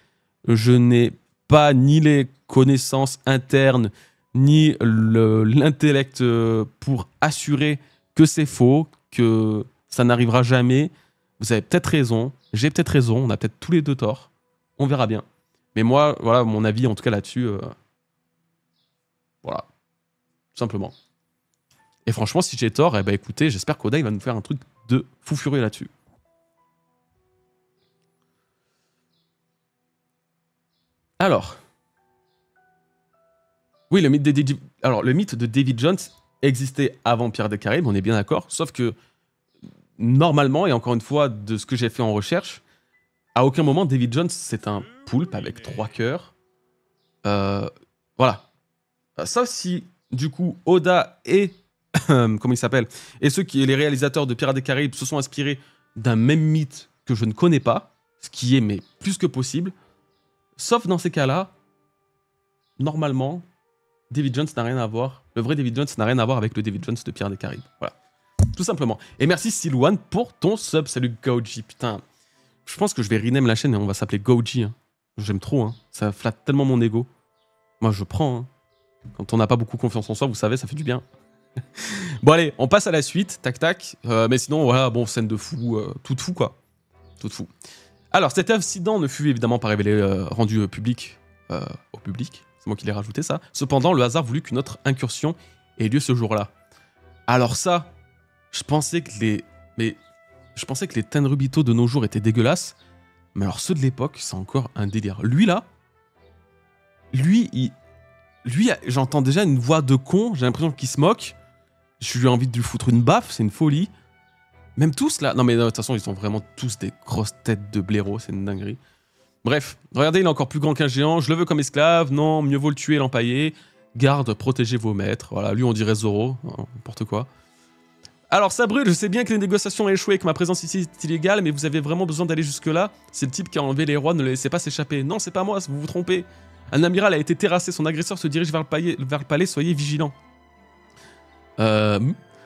Je n'ai pas ni les connaissances internes, ni l'intellect pour assurer que c'est faux, que ça n'arrivera jamais. Vous avez peut-être raison, j'ai peut-être raison, on a peut-être tous les deux tort. On verra bien. Mais moi, voilà mon avis en tout cas là-dessus. Voilà. Tout simplement. Et franchement, si j'ai tort, eh ben écoutez, j'espère qu'Oda il va nous faire un truc de fou furieux là-dessus. Alors, oui, le mythe de Davy Jones existait avant Pirates des Caraïbes, on est bien d'accord, sauf que normalement, et encore une fois, de ce que j'ai fait en recherche, à aucun moment Davy Jones c'est un poulpe avec 3 cœurs. Voilà. Sauf si, du coup, Oda et comment il s'appelle, et les réalisateurs de Pirates des Caraïbes se sont inspirés d'un même mythe que je ne connais pas, ce qui est mais plus que possible. Sauf dans ces cas-là, normalement, Davy Jones n'a rien à voir. Le vrai Davy Jones n'a rien à voir avec le Davy Jones de Pirates des Caraïbes. Voilà. Tout simplement. Et merci Silwan pour ton sub. Salut Goji. Putain. Je pense que je vais rename la chaîne et on va s'appeler Goji. Hein. J'aime trop. Hein. Ça flatte tellement mon ego. Moi, je prends. Hein. Quand on n'a pas beaucoup confiance en soi, vous savez, ça fait du bien. Bon, allez, on passe à la suite. Tac, tac. Mais sinon, voilà, bon, scène de fou. Tout de fou, quoi. Tout de fou. Alors, cet incident ne fut évidemment pas révélé, rendu public au public. C'est moi qui l'ai rajouté, ça. Cependant, le hasard voulut qu'une autre incursion ait lieu ce jour-là. Alors ça, je pensais que les Tenryubito de nos jours étaient dégueulasses. Mais alors ceux de l'époque, c'est encore un délire. Lui, là, j'entends déjà une voix de con. J'ai l'impression qu'il se moque. Je lui ai envie de lui foutre une baffe. C'est une folie. Même tous là, non mais de toute façon ils sont vraiment tous des grosses têtes de blaireaux, c'est une dinguerie. Bref, regardez, il est encore plus grand qu'un géant, je le veux comme esclave, non, mieux vaut le tuer et l'empailler. Garde, protégez vos maîtres, voilà, lui on dirait Zoro, n'importe quoi. Alors ça brûle, je sais bien que les négociations ont échoué, que ma présence ici est illégale, mais vous avez vraiment besoin d'aller jusque là. C'est le type qui a enlevé les rois, ne le laissez pas s'échapper. Non, c'est pas moi, vous vous trompez. Un amiral a été terrassé, son agresseur se dirige vers le palais, soyez vigilants.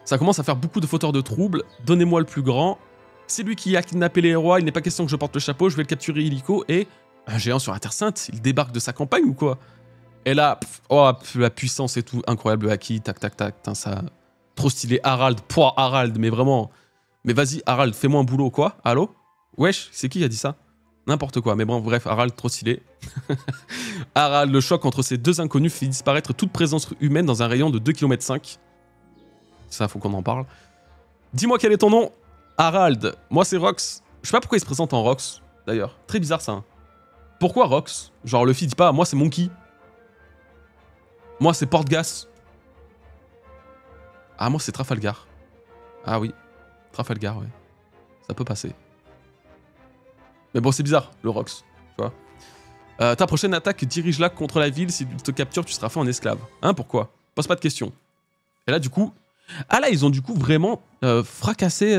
Ça commence à faire beaucoup de fauteurs de troubles. Donnez-moi le plus grand. C'est lui qui a kidnappé les rois. Il n'est pas question que je porte le chapeau. Je vais le capturer illico. Et un géant sur la Terre Sainte. Il débarque de sa campagne ou quoi? Et là, la puissance et tout. Incroyable haki. Tac, tac, tac. Putain, ça. Trop stylé. Harald. Pouah, Harald. Mais vraiment. Mais vas-y, Harald, fais-moi un boulot, quoi. Allô? Wesh, c'est qui a dit ça? N'importe quoi. Mais bon, bref, Harald, trop stylé. Harald, le choc entre ces deux inconnus fait disparaître toute présence humaine dans un rayon de 2,5 km. Ça, faut qu'on en parle. Dis-moi quel est ton nom? Harald. Moi, c'est Rox. Je sais pas pourquoi il se présente en Rox, d'ailleurs. Très bizarre, ça. Hein. Pourquoi Rox? Genre, Luffy dit pas, moi, c'est Monkey. Moi, c'est Portgas. Ah, moi, c'est Trafalgar. Ah oui, Trafalgar, ouais. Ça peut passer. Mais bon, c'est bizarre, le Rox, tu vois. Ta prochaine attaque dirige-la contre la ville. S'il te capture, tu seras fait en esclave. Hein, pourquoi? Pose pas de questions. Et là, du coup... Ah là, ils ont du coup vraiment fracassé...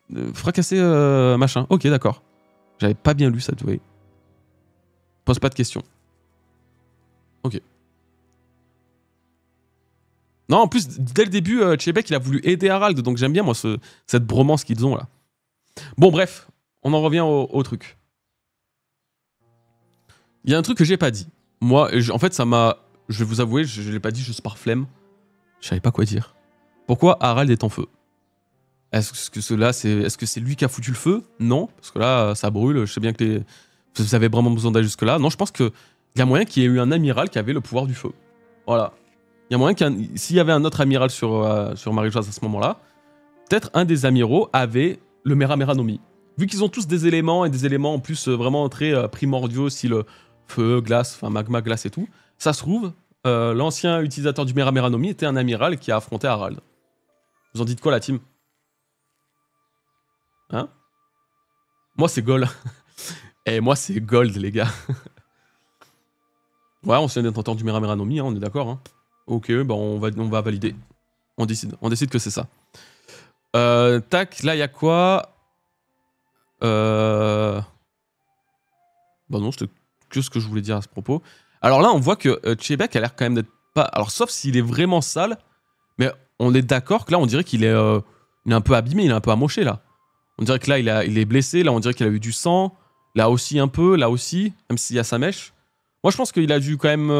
machin. Ok, d'accord. J'avais pas bien lu ça, tu vois. Pose pas de questions. Ok. Non, en plus, dès le début, Chebek, il a voulu aider Harald. Donc j'aime bien, moi, cette bromance qu'ils ont, là. Bon, bref. On en revient au truc. Il y a un truc que j'ai pas dit. Moi, en fait, ça m'a... Je vais vous avouer, je l'ai pas dit juste par flemme. Je savais pas quoi dire. Pourquoi Harald est en feu? Est-ce que c'est lui qui a foutu le feu? Non, parce que là, ça brûle. Je sais bien que vous avez vraiment besoin d'aller jusque-là. Non, je pense qu'il y a moyen qu'il y ait eu un amiral qui avait le pouvoir du feu. Voilà. Il y a moyen s'il y avait un autre amiral sur Marie-Joise à ce moment-là, peut-être un des amiraux avait le Mera Mera no Mi. Vu qu'ils ont tous des éléments, et des éléments en plus vraiment très primordiaux, style feu, glace, enfin magma, glace et tout, ça se trouve, l'ancien utilisateur du Mera Mera no Mi était un amiral qui a affronté Harald. Vous en dites quoi, la team? Hein? Moi, c'est Gold. Et moi, c'est Gold, les gars. Ouais, ancien détenteur du Mera Mera no Mi, hein, on est d'accord. Hein. Ok, bah on va valider. On décide que c'est ça. Tac, là, il y a quoi? Bah non, c'était que ce que je voulais dire à ce propos. Alors là, on voit que Chebek a l'air quand même d'être pas... Alors, sauf s'il est vraiment sale, mais on est d'accord que là, on dirait qu'il est un peu abîmé, il est un peu amoché, là. On dirait que là, il est blessé, là, on dirait qu'il a eu du sang. Là aussi un peu, là aussi, même s'il y a sa mèche. Moi, je pense qu'il a dû quand même...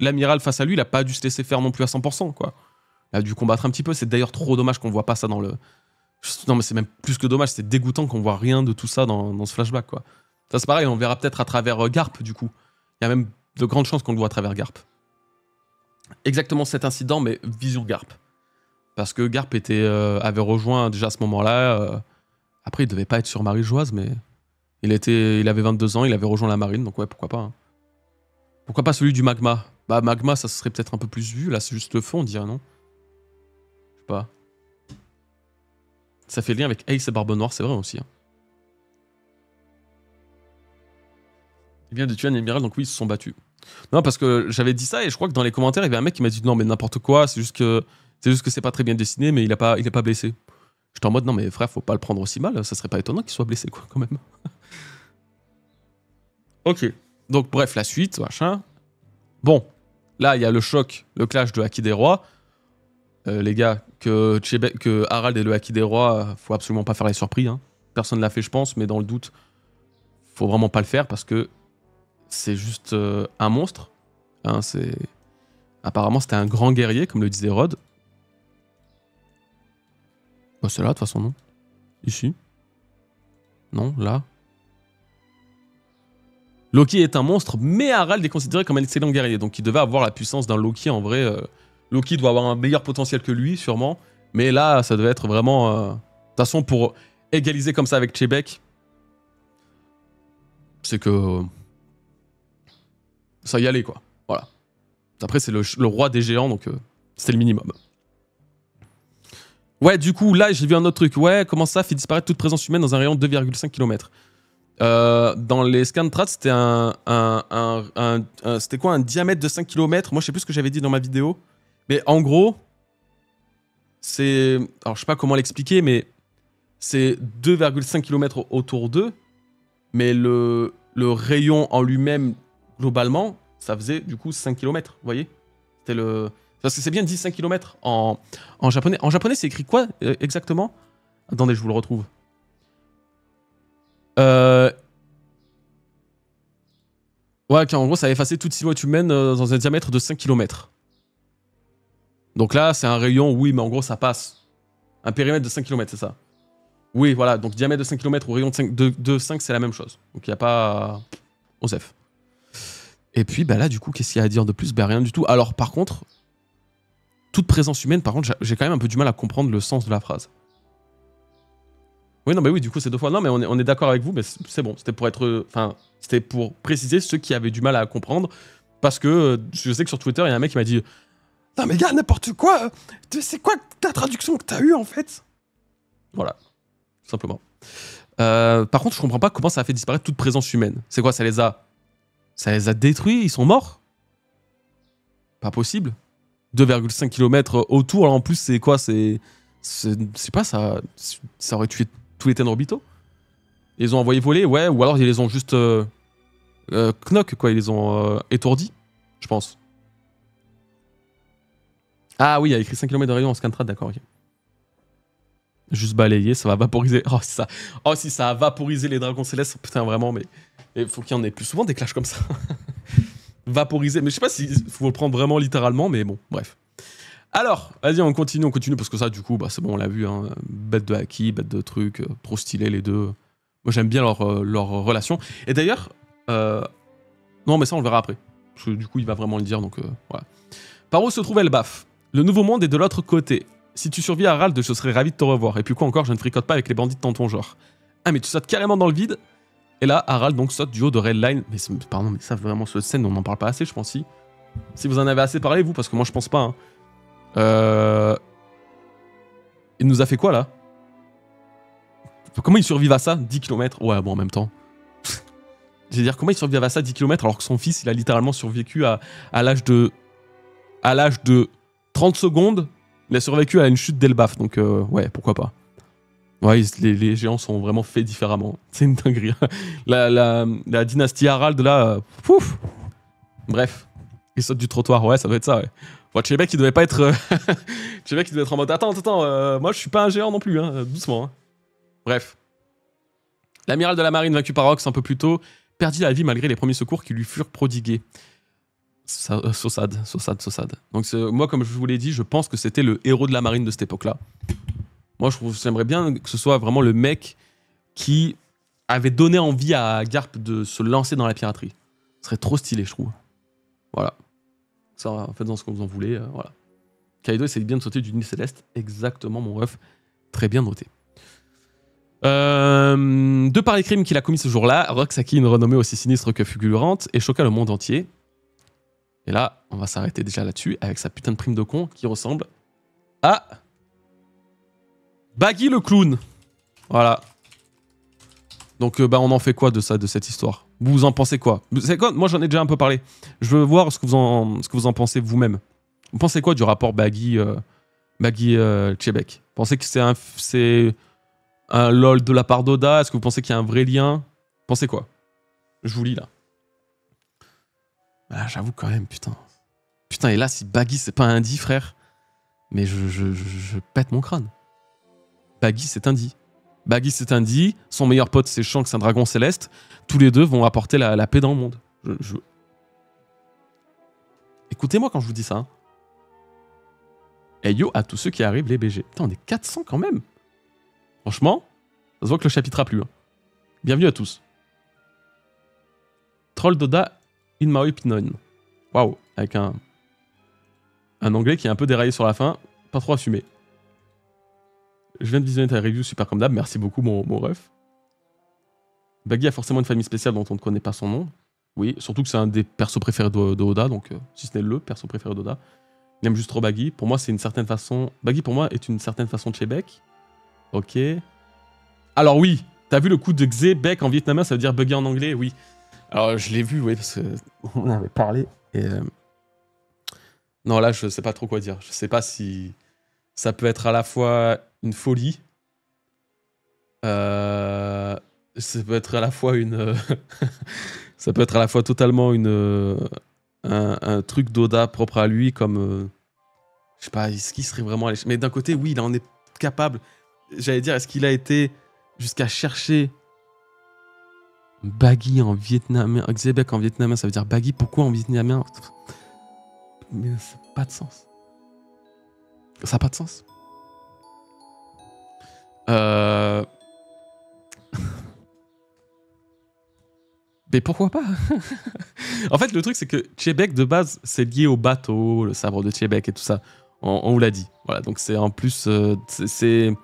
L'amiral face à lui, il a pas dû se laisser faire non plus à 100%, quoi. Il a dû combattre un petit peu. C'est d'ailleurs trop dommage qu'on voit pas ça dans le... Non, mais c'est même plus que dommage, c'est dégoûtant qu'on voit rien de tout ça dans ce flashback, quoi. Ça, c'est pareil, on verra peut-être à travers Garp, du coup. Il y a même de grandes chances qu'on le voit à travers Garp. Exactement cet incident, mais vision Garp. Parce que Garp avait rejoint déjà à ce moment-là. Après, il devait pas être sur Marie-Joise, mais il avait 22 ans, il avait rejoint la marine, donc ouais, pourquoi pas. Hein. Pourquoi pas celui du magma? Bah, magma, ça serait peut-être un peu plus vu. Là, c'est juste le fond, on dirait, non? Je sais pas. Ça fait lien avec Ace et Barbe Noire, c'est vrai aussi. Hein. Il vient de tuer un amiral, donc oui, ils se sont battus. Non, parce que j'avais dit ça et je crois que dans les commentaires, il y avait un mec qui m'a dit non, mais n'importe quoi, c'est juste que c'est pas très bien dessiné, mais il est pas blessé. J'étais en mode non, mais frère, faut pas le prendre aussi mal, ça serait pas étonnant qu'il soit blessé, quoi, quand même. Ok. Donc, bref, la suite, machin. Bon, là, il y a le choc, le clash de Haki des Rois. Les gars, que Harald est le Haki des Rois, faut absolument pas faire les surpris. Hein. Personne ne l'a fait, je pense, mais dans le doute, faut vraiment pas le faire parce que c'est juste un monstre. Hein, apparemment, c'était un grand guerrier, comme le disait Rod. Bah, c'est là, de toute façon, non? Ici? Non, là? Loki est un monstre, mais Harald est considéré comme un excellent guerrier. Donc il devait avoir la puissance d'un Loki en vrai. Loki doit avoir un meilleur potentiel que lui, sûrement. Mais là, ça devait être vraiment... De toute façon, pour égaliser comme ça avec Chebek, c'est que... ça y allait, quoi. Voilà. Après, c'est le roi des géants, donc c'était le minimum. Ouais, du coup, là, j'ai vu un autre truc. Ouais, comment ça fait disparaître toute présence humaine dans un rayon de 2,5 km. Dans les Scantrats, c'était c'était quoi, un diamètre de 5 km. Moi, je sais plus ce que j'avais dit dans ma vidéo. Mais en gros, c'est... Alors, je sais pas comment l'expliquer, mais c'est 2,5 km autour d'eux. Mais le rayon en lui-même, globalement, ça faisait du coup 5 km, vous voyez? C'était le... Parce que c'est bien dit 5 km en japonais. En japonais, c'est écrit quoi exactement? Attendez, je vous le retrouve. Ouais, en gros, ça a effacé toute silhouette humaine dans un diamètre de 5 km. Donc là, c'est un rayon, oui, mais en gros, ça passe. Un périmètre de 5 km, c'est ça. Oui, voilà, donc diamètre de 5 km ou rayon de 5, c'est la même chose. Donc il n'y a pas... Osef. Et puis, bah là, du coup, qu'est-ce qu'il y a à dire de plus? Bah rien du tout. Alors, par contre, toute présence humaine, par contre, j'ai quand même un peu du mal à comprendre le sens de la phrase. Oui, non, mais oui, du coup, c'est 2 fois. Non, mais on est d'accord avec vous, mais c'est bon. C'était pour être... Enfin, c'était pour préciser ceux qui avaient du mal à comprendre. Parce que je sais que sur Twitter, il y a un mec qui m'a dit « Non mais gars, n'importe quoi. C'est quoi ta traduction que t'as eue en fait ?» Voilà, tout simplement. Par contre, je comprends pas comment ça a fait disparaître toute présence humaine. C'est quoi, ça les a détruits, ils sont morts? Pas possible. 2,5 km autour, alors en plus, c'est quoi? C'est pas, ça aurait tué tous les Tenryubito. Ils ont envoyé voler, ouais, ou alors ils les ont juste knock, quoi, ils les ont étourdis, je pense. Ah oui, il y a écrit 5 km de rayon en scantrad, d'accord, ok. Juste balayer, ça va vaporiser. Oh, si ça a vaporisé les dragons célestes, putain, vraiment, mais il faut qu'il y en ait plus souvent des clashs comme ça. Vaporiser, mais je sais pas s'il faut le prendre vraiment littéralement, mais bon, bref. Alors, vas-y, on continue, parce que ça, du coup, bah, c'est bon, on l'a vu, hein, bête de haki, bête de trucs, trop stylé les deux. Moi, j'aime bien leur relation. Et d'ailleurs, non, mais ça, on le verra après. Parce que du coup, il va vraiment le dire, donc voilà. Par où se trouve Elbaf? Le nouveau monde est de l'autre côté. Si tu survis à Harald, je serais ravi de te revoir. Et puis quoi encore, je ne fricote pas avec les bandits dans ton genre. Ah, mais tu sautes carrément dans le vide. Et là, Harald donc saute du haut de Redline. Mais pardon, mais ça, vraiment, cette scène, on n'en parle pas assez, je pense, si. Si vous en avez assez parlé, vous, parce que moi, je pense pas. Hein. Il nous a fait quoi, là? Comment il survit à ça? 10 km? Ouais, bon, en même temps. Je veux dire, comment il survit à ça 10 km alors que son fils, il a littéralement survécu à l'âge de 30 secondes. Il a survécu à une chute d'Elbaf, donc ouais, pourquoi pas. Ouais, les géants sont vraiment faits différemment. C'est une dinguerie. La dynastie Harald, là, pouf. Bref, il saute du trottoir, ouais, ça doit être ça, ouais. Bon, Chebek, il devait pas être... Chebek, il devait être en mode, attends, moi, je suis pas un géant non plus, hein, doucement. Hein. Bref. L'amiral de la marine vaincu par Rox un peu plus tôt perdit la vie malgré les premiers secours qui lui furent prodigués. Sossad. Donc moi, comme je vous l'ai dit, je pense que c'était le héros de la marine de cette époque-là. Moi, j'aimerais bien que ce soit vraiment le mec qui avait donné envie à Garp de se lancer dans la piraterie. Ce serait trop stylé, je trouve. Voilà. Ça, faites dans ce que vous en voulez. Voilà. Kaido essaye bien de sauter du Nil Céleste. Exactement, mon ref. Très bien noté. De par les crimes qu'il a commis ce jour-là, Rox acquit une renommée aussi sinistre que fulgurante et choqua le monde entier. Et là, on va s'arrêter déjà là-dessus avec sa putain de prime de con qui ressemble à Baggy le clown. Voilà. Donc, bah, on en fait quoi de ça, de cette histoire? Vous en pensez quoi? Moi, j'en ai déjà un peu parlé. Je veux voir ce que vous en pensez vous-même. Vous pensez quoi du rapport Baggy Chebek? Vous pensez que c'est un lol de la part d'Oda? Est-ce que vous pensez qu'il y a un vrai lien? Vous pensez quoi? Je vous lis là. Ah, j'avoue quand même, putain. Putain, et là, si Baggy c'est pas un dit, frère, mais je pète mon crâne. Baggy c'est un dit. Baggy c'est un dit, son meilleur pote c'est Shanks, un dragon céleste. Tous les deux vont apporter la paix dans le monde. Écoutez-moi quand je vous dis ça. Hein. Et yo à tous ceux qui arrivent, les BG. Putain, on est 400 quand même. Franchement, ça se voit que le chapitre a plu. Hein. Bienvenue à tous. Troll d'Oda in my opinion. Waouh, avec un anglais qui est un peu déraillé sur la fin, pas trop assumé. Je viens de visionner ta review super comme d'hab, merci beaucoup mon ref. Baggy a forcément une famille spéciale dont on ne connaît pas son nom. Oui, surtout que c'est un des persos préférés de Oda, donc si ce n'est le perso préféré d'Oda. Il aime juste trop Baggy. Pour moi, c'est une certaine façon... Baggy pour moi est une certaine façon de Chebek. Ok. Alors oui, t'as vu le coup de Xebek en vietnamien, ça veut dire Baggy en anglais? Oui. Alors je l'ai vu, oui, parce qu'on avait parlé. Et non, là, je sais pas trop quoi dire. Je sais pas si ça peut être à la fois une folie. Ça peut être à la fois une... ça peut être à la fois totalement un truc d'Oda propre à lui, comme... je sais pas, est-ce qu'il serait vraiment allé... Mais d'un côté, oui, il en est capable. J'allais dire, est-ce qu'il a été jusqu'à chercher Baggy en vietnamien, Xebek en vietnamien, ça veut dire Baggy, pourquoi en vietnamien? Mais ça n'a pas de sens. Ça n'a pas de sens. Mais pourquoi pas? En fait, le truc, c'est que Chebek, de base, c'est lié au bateau, le sabre de Chebek et tout ça. On vous l'a dit. Voilà, donc c'est en plus... c'est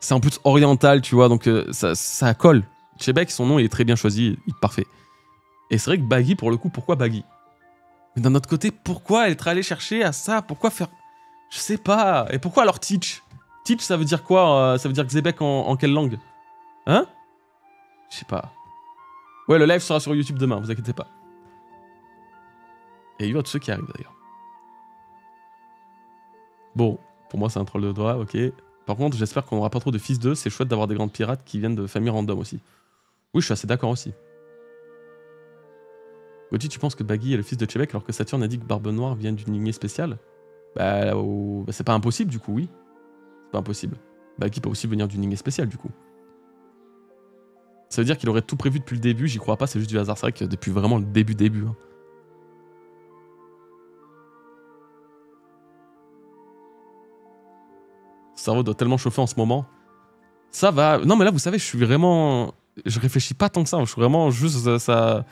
en plus oriental, tu vois, donc ça colle. Chebek, son nom, il est très bien choisi, il est parfait. Et c'est vrai que Baggy, pour le coup, pourquoi Baggy? Mais d'un autre côté, pourquoi être allé chercher à ça? Pourquoi faire... Je sais pas. Et pourquoi alors Teach? Teach, ça veut dire quoi? Ça veut dire Xebec en quelle langue? Hein? Je sais pas. Ouais, le live sera sur YouTube demain, vous inquiétez pas. Et il y a tous ceux qui arrivent d'ailleurs. Bon, pour moi c'est un troll de doigt, ok. Par contre, j'espère qu'on n'aura pas trop de fils d'eux. C'est chouette d'avoir des grandes pirates qui viennent de familles random aussi. Oui, je suis assez d'accord aussi. Gauthier, tu penses que Baggy est le fils de Chebek alors que Saturne a dit que Barbe Noire vient d'une lignée spéciale? Bah, c'est pas impossible du coup, oui. C'est pas impossible. Baggy peut aussi venir d'une lignée spéciale du coup. Ça veut dire qu'il aurait tout prévu depuis le début, j'y crois pas, c'est juste du hasard. C'est vrai que depuis vraiment le début. Hein. Le cerveau doit tellement chauffer en ce moment. Ça va. Non, mais là, vous savez, je suis vraiment. Je réfléchis pas tant que ça. Je suis vraiment juste. Ça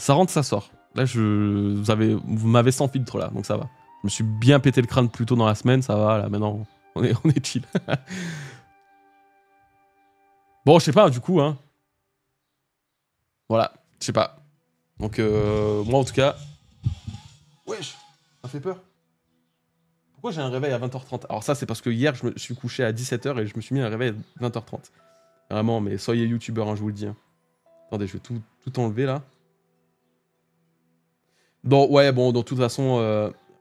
rentre, ça sort. Là, vous m'avez sans filtre là, donc ça va. Je me suis bien pété le crâne plus tôt dans la semaine, ça va. Là, maintenant, on est chill. Bon, je sais pas, du coup, hein. Voilà, je sais pas. Donc, moi en tout cas. Wesh, ça fait peur. Pourquoi j'ai un réveil à 20h30? Alors, ça, c'est parce que hier, je me suis couché à 17h et je me suis mis un réveil à 20h30. Vraiment, mais soyez youtubeur, hein, je vous le dis. Hein. Attendez, je vais tout enlever là. Donc, ouais, bon, de toute façon,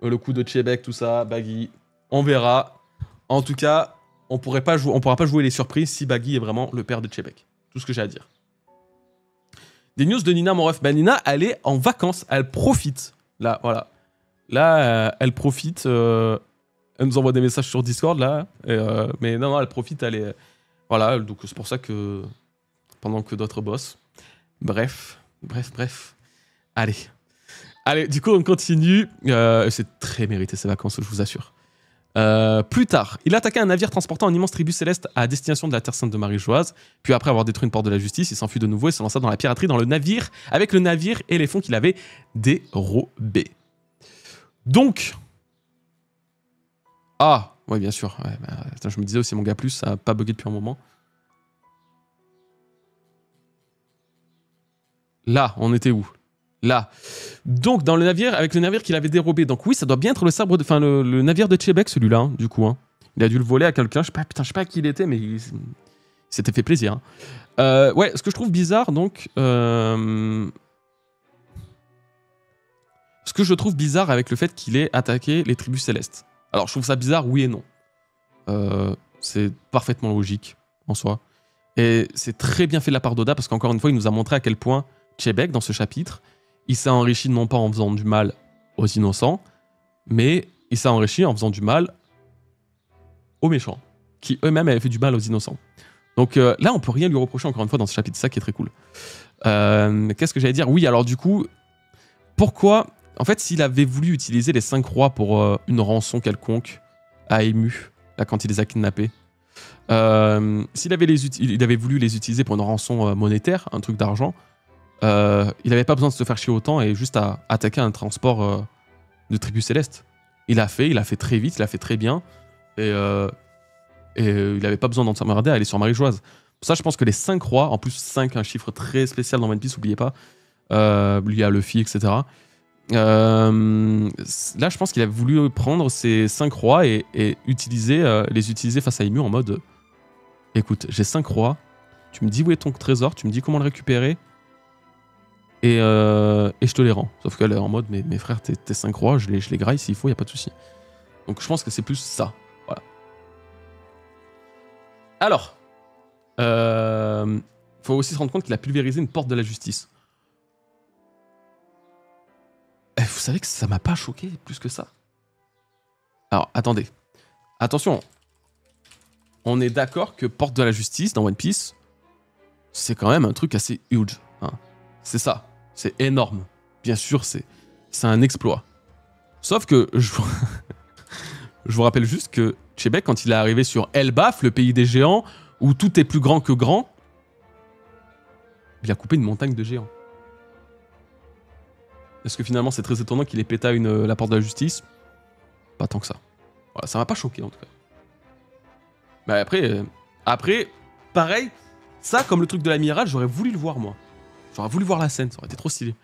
le coup de Chebek, tout ça, Baggy, on verra. En tout cas, on pourra pas jouer les surprises si Baggy est vraiment le père de Chebek. Tout ce que j'ai à dire. Des news de Nina, mon ref. Ben, Nina, elle est en vacances, elle profite. Là, voilà. Là, elle profite. Elle nous envoie des messages sur Discord, là. Mais non, elle profite, elle est... Voilà, donc c'est pour ça que... Pendant que d'autres bossent. Bref. Allez, du coup, on continue. C'est très mérité, ces vacances, je vous assure. Plus tard, il attaquait un navire transportant un immense tribut céleste à destination de la Terre Sainte de Marie-Joise. Puis après avoir détruit une porte de la justice, il s'enfuit de nouveau et se lança dans la piraterie dans le navire, avec le navire et les fonds qu'il avait dérobés. Donc... Ah, ouais, bien sûr. Ouais, bah, attends, je me disais aussi, mon gars plus, ça n'a pas bugué depuis un moment. Là, on était où? Là. Donc, dans le navire, avec le navire qu'il avait dérobé. Donc oui, ça doit bien être le sabre de... Enfin, le navire de Chebek, celui-là, hein, du coup. Hein. Il a dû le voler à quelqu'un. Je sais pas à qui il était, mais il s'était fait plaisir. Hein. Ouais, ce que je trouve bizarre, donc... Ce que je trouve bizarre avec le fait qu'il ait attaqué les tribus célestes. Alors, je trouve ça bizarre, oui et non. C'est parfaitement logique, en soi. Et c'est très bien fait de la part d'Oda, parce qu'encore une fois, il nous a montré à quel point Chebek, dans ce chapitre, il s'est enrichi non pas en faisant du mal aux innocents, mais il s'est enrichi en faisant du mal aux méchants, qui eux-mêmes avaient fait du mal aux innocents. Donc là, on peut rien lui reprocher, encore une fois, dans ce chapitre. C'est ça qui est très cool. Qu'est-ce que j'allais dire? Oui, alors du coup, pourquoi... En fait, s'il avait voulu utiliser les 5 rois pour une rançon quelconque à Ému, là, quand il les a kidnappés, s'il avait voulu les utiliser pour une rançon monétaire, un truc d'argent, il n'avait pas besoin de se faire chier autant et juste à attaquer un transport de tribu céleste. Il l'a fait très vite, il l'a fait très bien, et il n'avait pas besoin d'en s'emmerder à aller sur Marie-Joise. Pour ça, je pense que les 5 rois, en plus 5, un chiffre très spécial dans One Piece, n'oubliez pas, lié à Luffy, etc., là, je pense qu'il a voulu prendre ces 5 rois et les utiliser face à Ému en mode écoute, j'ai 5 rois, tu me dis où est ton trésor, tu me dis comment le récupérer, et je te les rends. Sauf qu'elle est en mode mes frères, tes 5 rois, je les graille s'il faut, y a pas de souci. Donc je pense que c'est plus ça. Voilà. Alors, faut aussi se rendre compte qu'il a pulvérisé une porte de la justice. Vous savez que ça m'a pas choqué plus que ça. Alors, attendez. Attention. On est d'accord que porte de la justice dans One Piece, c'est quand même un truc assez huge. Hein. C'est ça. C'est énorme. Bien sûr, c'est un exploit. Sauf que je vous rappelle juste que Chebek, quand il est arrivé sur Elbaf, le pays des géants, où tout est plus grand que grand, il a coupé une montagne de géants. Est-ce que finalement c'est très étonnant qu'il ait pété la porte de la justice? Pas tant que ça. Voilà, ça m'a pas choqué en tout cas. Mais après, pareil, ça comme le truc de l'amiral, j'aurais voulu le voir moi. J'aurais voulu voir la scène, ça aurait été trop stylé.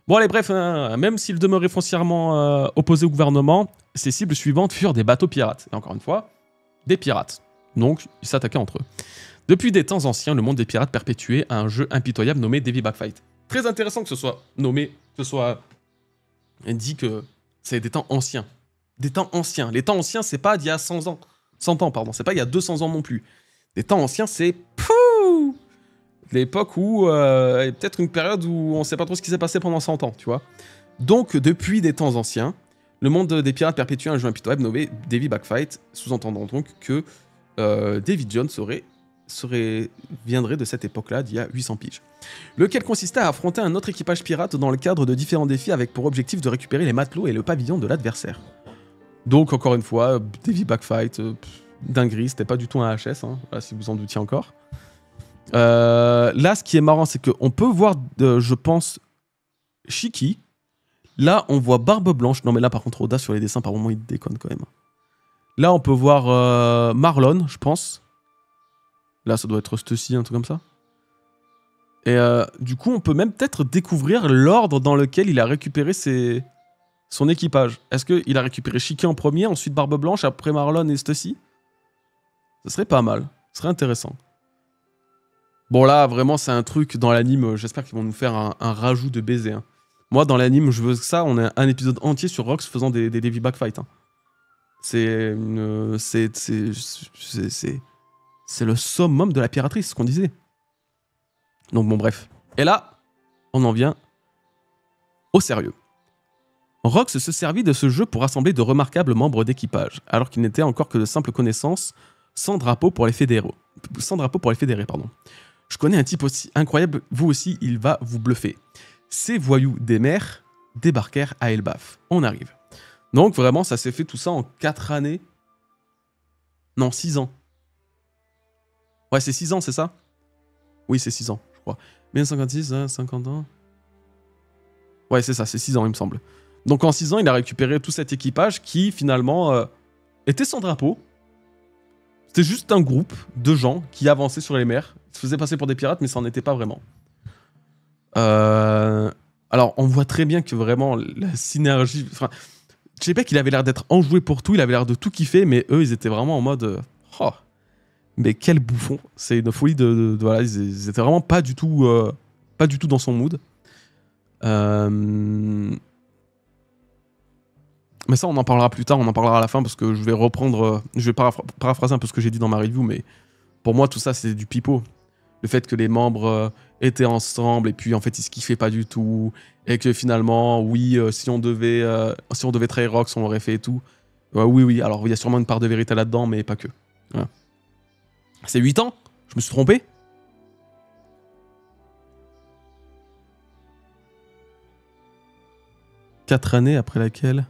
Bon allez, bref, hein, même s'il demeurait foncièrement opposé au gouvernement, ses cibles suivantes furent des bateaux pirates. Et encore une fois, des pirates. Donc, ils s'attaquaient entre eux. Depuis des temps anciens, le monde des pirates perpétuait un jeu impitoyable nommé Davy Backfight. Très intéressant que ce soit nommé, que ce soit dit que c'est des temps anciens. Des temps anciens. Les temps anciens, c'est pas d'il y a 100 ans. 100 ans, pardon. C'est pas il y a 200 ans non plus. Les temps anciens, c'est... Pouh, l'époque où... peut-être une période où on sait pas trop ce qui s'est passé pendant 100 ans, tu vois. Donc, depuis des temps anciens, le monde des pirates perpétuait un jeu impitoyable nommé Davy Backfight, sous-entendant donc que Davy Jones viendrait de cette époque-là, d'il y a 800 piges. Lequel consistait à affronter un autre équipage pirate dans le cadre de différents défis avec pour objectif de récupérer les matelots et le pavillon de l'adversaire. Donc, encore une fois, Davy Backfight, dinguerie, c'était pas du tout un HS, hein, voilà, si vous en doutiez encore. Là, ce qui est marrant, c'est qu'on peut voir, je pense, Shiki. Là, on voit Barbe Blanche. Non, mais là, par contre, Oda, sur les dessins, par moment, il déconne quand même. Là, on peut voir Marlon, je pense. Là, ça doit être Stussy, un truc comme ça. Et du coup, on peut même peut-être découvrir l'ordre dans lequel il a récupéré son équipage. Est-ce qu'il a récupéré Shiki en premier, ensuite Barbe Blanche, après Marlon et Stussy? Ce serait pas mal. Ce serait intéressant. Bon, là, vraiment, c'est un truc dans l'anime. J'espère qu'ils vont nous faire un rajout de baiser. Hein. Moi, dans l'anime, je veux que ça. On a un épisode entier sur Rox faisant des Davy Backfight. Hein. C'est le summum de la piraterie, c'est ce qu'on disait. Donc bon, bref. Et là, on en vient au sérieux. Rox se servit de ce jeu pour rassembler de remarquables membres d'équipage, alors qu'il n'était encore que de simples connaissances, sans drapeau pour les fédérés. Pardon. Je connais un type aussi incroyable, vous aussi, il va vous bluffer. Ces voyous des mers débarquèrent à Elbaf. On arrive. Donc vraiment, ça s'est fait tout ça en 4 années. Non, 6 ans. Ouais, c'est 6 ans, c'est ça? Oui, c'est 6 ans, je crois. 1956, 50 ans. Ouais, c'est ça, c'est 6 ans, il me semble. Donc en 6 ans, il a récupéré tout cet équipage qui, finalement, était sans drapeau. C'était juste un groupe de gens qui avançaient sur les mers. Ils se faisaient passer pour des pirates, mais ça n'en était pas vraiment. Alors, on voit très bien que vraiment, la synergie... Enfin, je sais pas qu'il avait l'air d'être enjoué pour tout, il avait l'air de tout kiffer, mais eux, ils étaient vraiment en mode... Oh, mais quel bouffon. C'est une folie de voilà, ils étaient vraiment pas du tout dans son mood. Mais ça, on en parlera plus tard, on en parlera à la fin, parce que je vais reprendre... je vais paraphraser un peu ce que j'ai dit dans ma review, mais pour moi, tout ça, c'est du pipeau. Le fait que les membres étaient ensemble, et puis en fait, ils se kiffaient pas du tout, et que finalement, oui, si on devait trahir Rox, on l'aurait fait et tout. Oui, alors il y a sûrement une part de vérité là-dedans, mais pas que. Voilà. C'est 8 ans? Je me suis trompé? « 4 années après laquelle...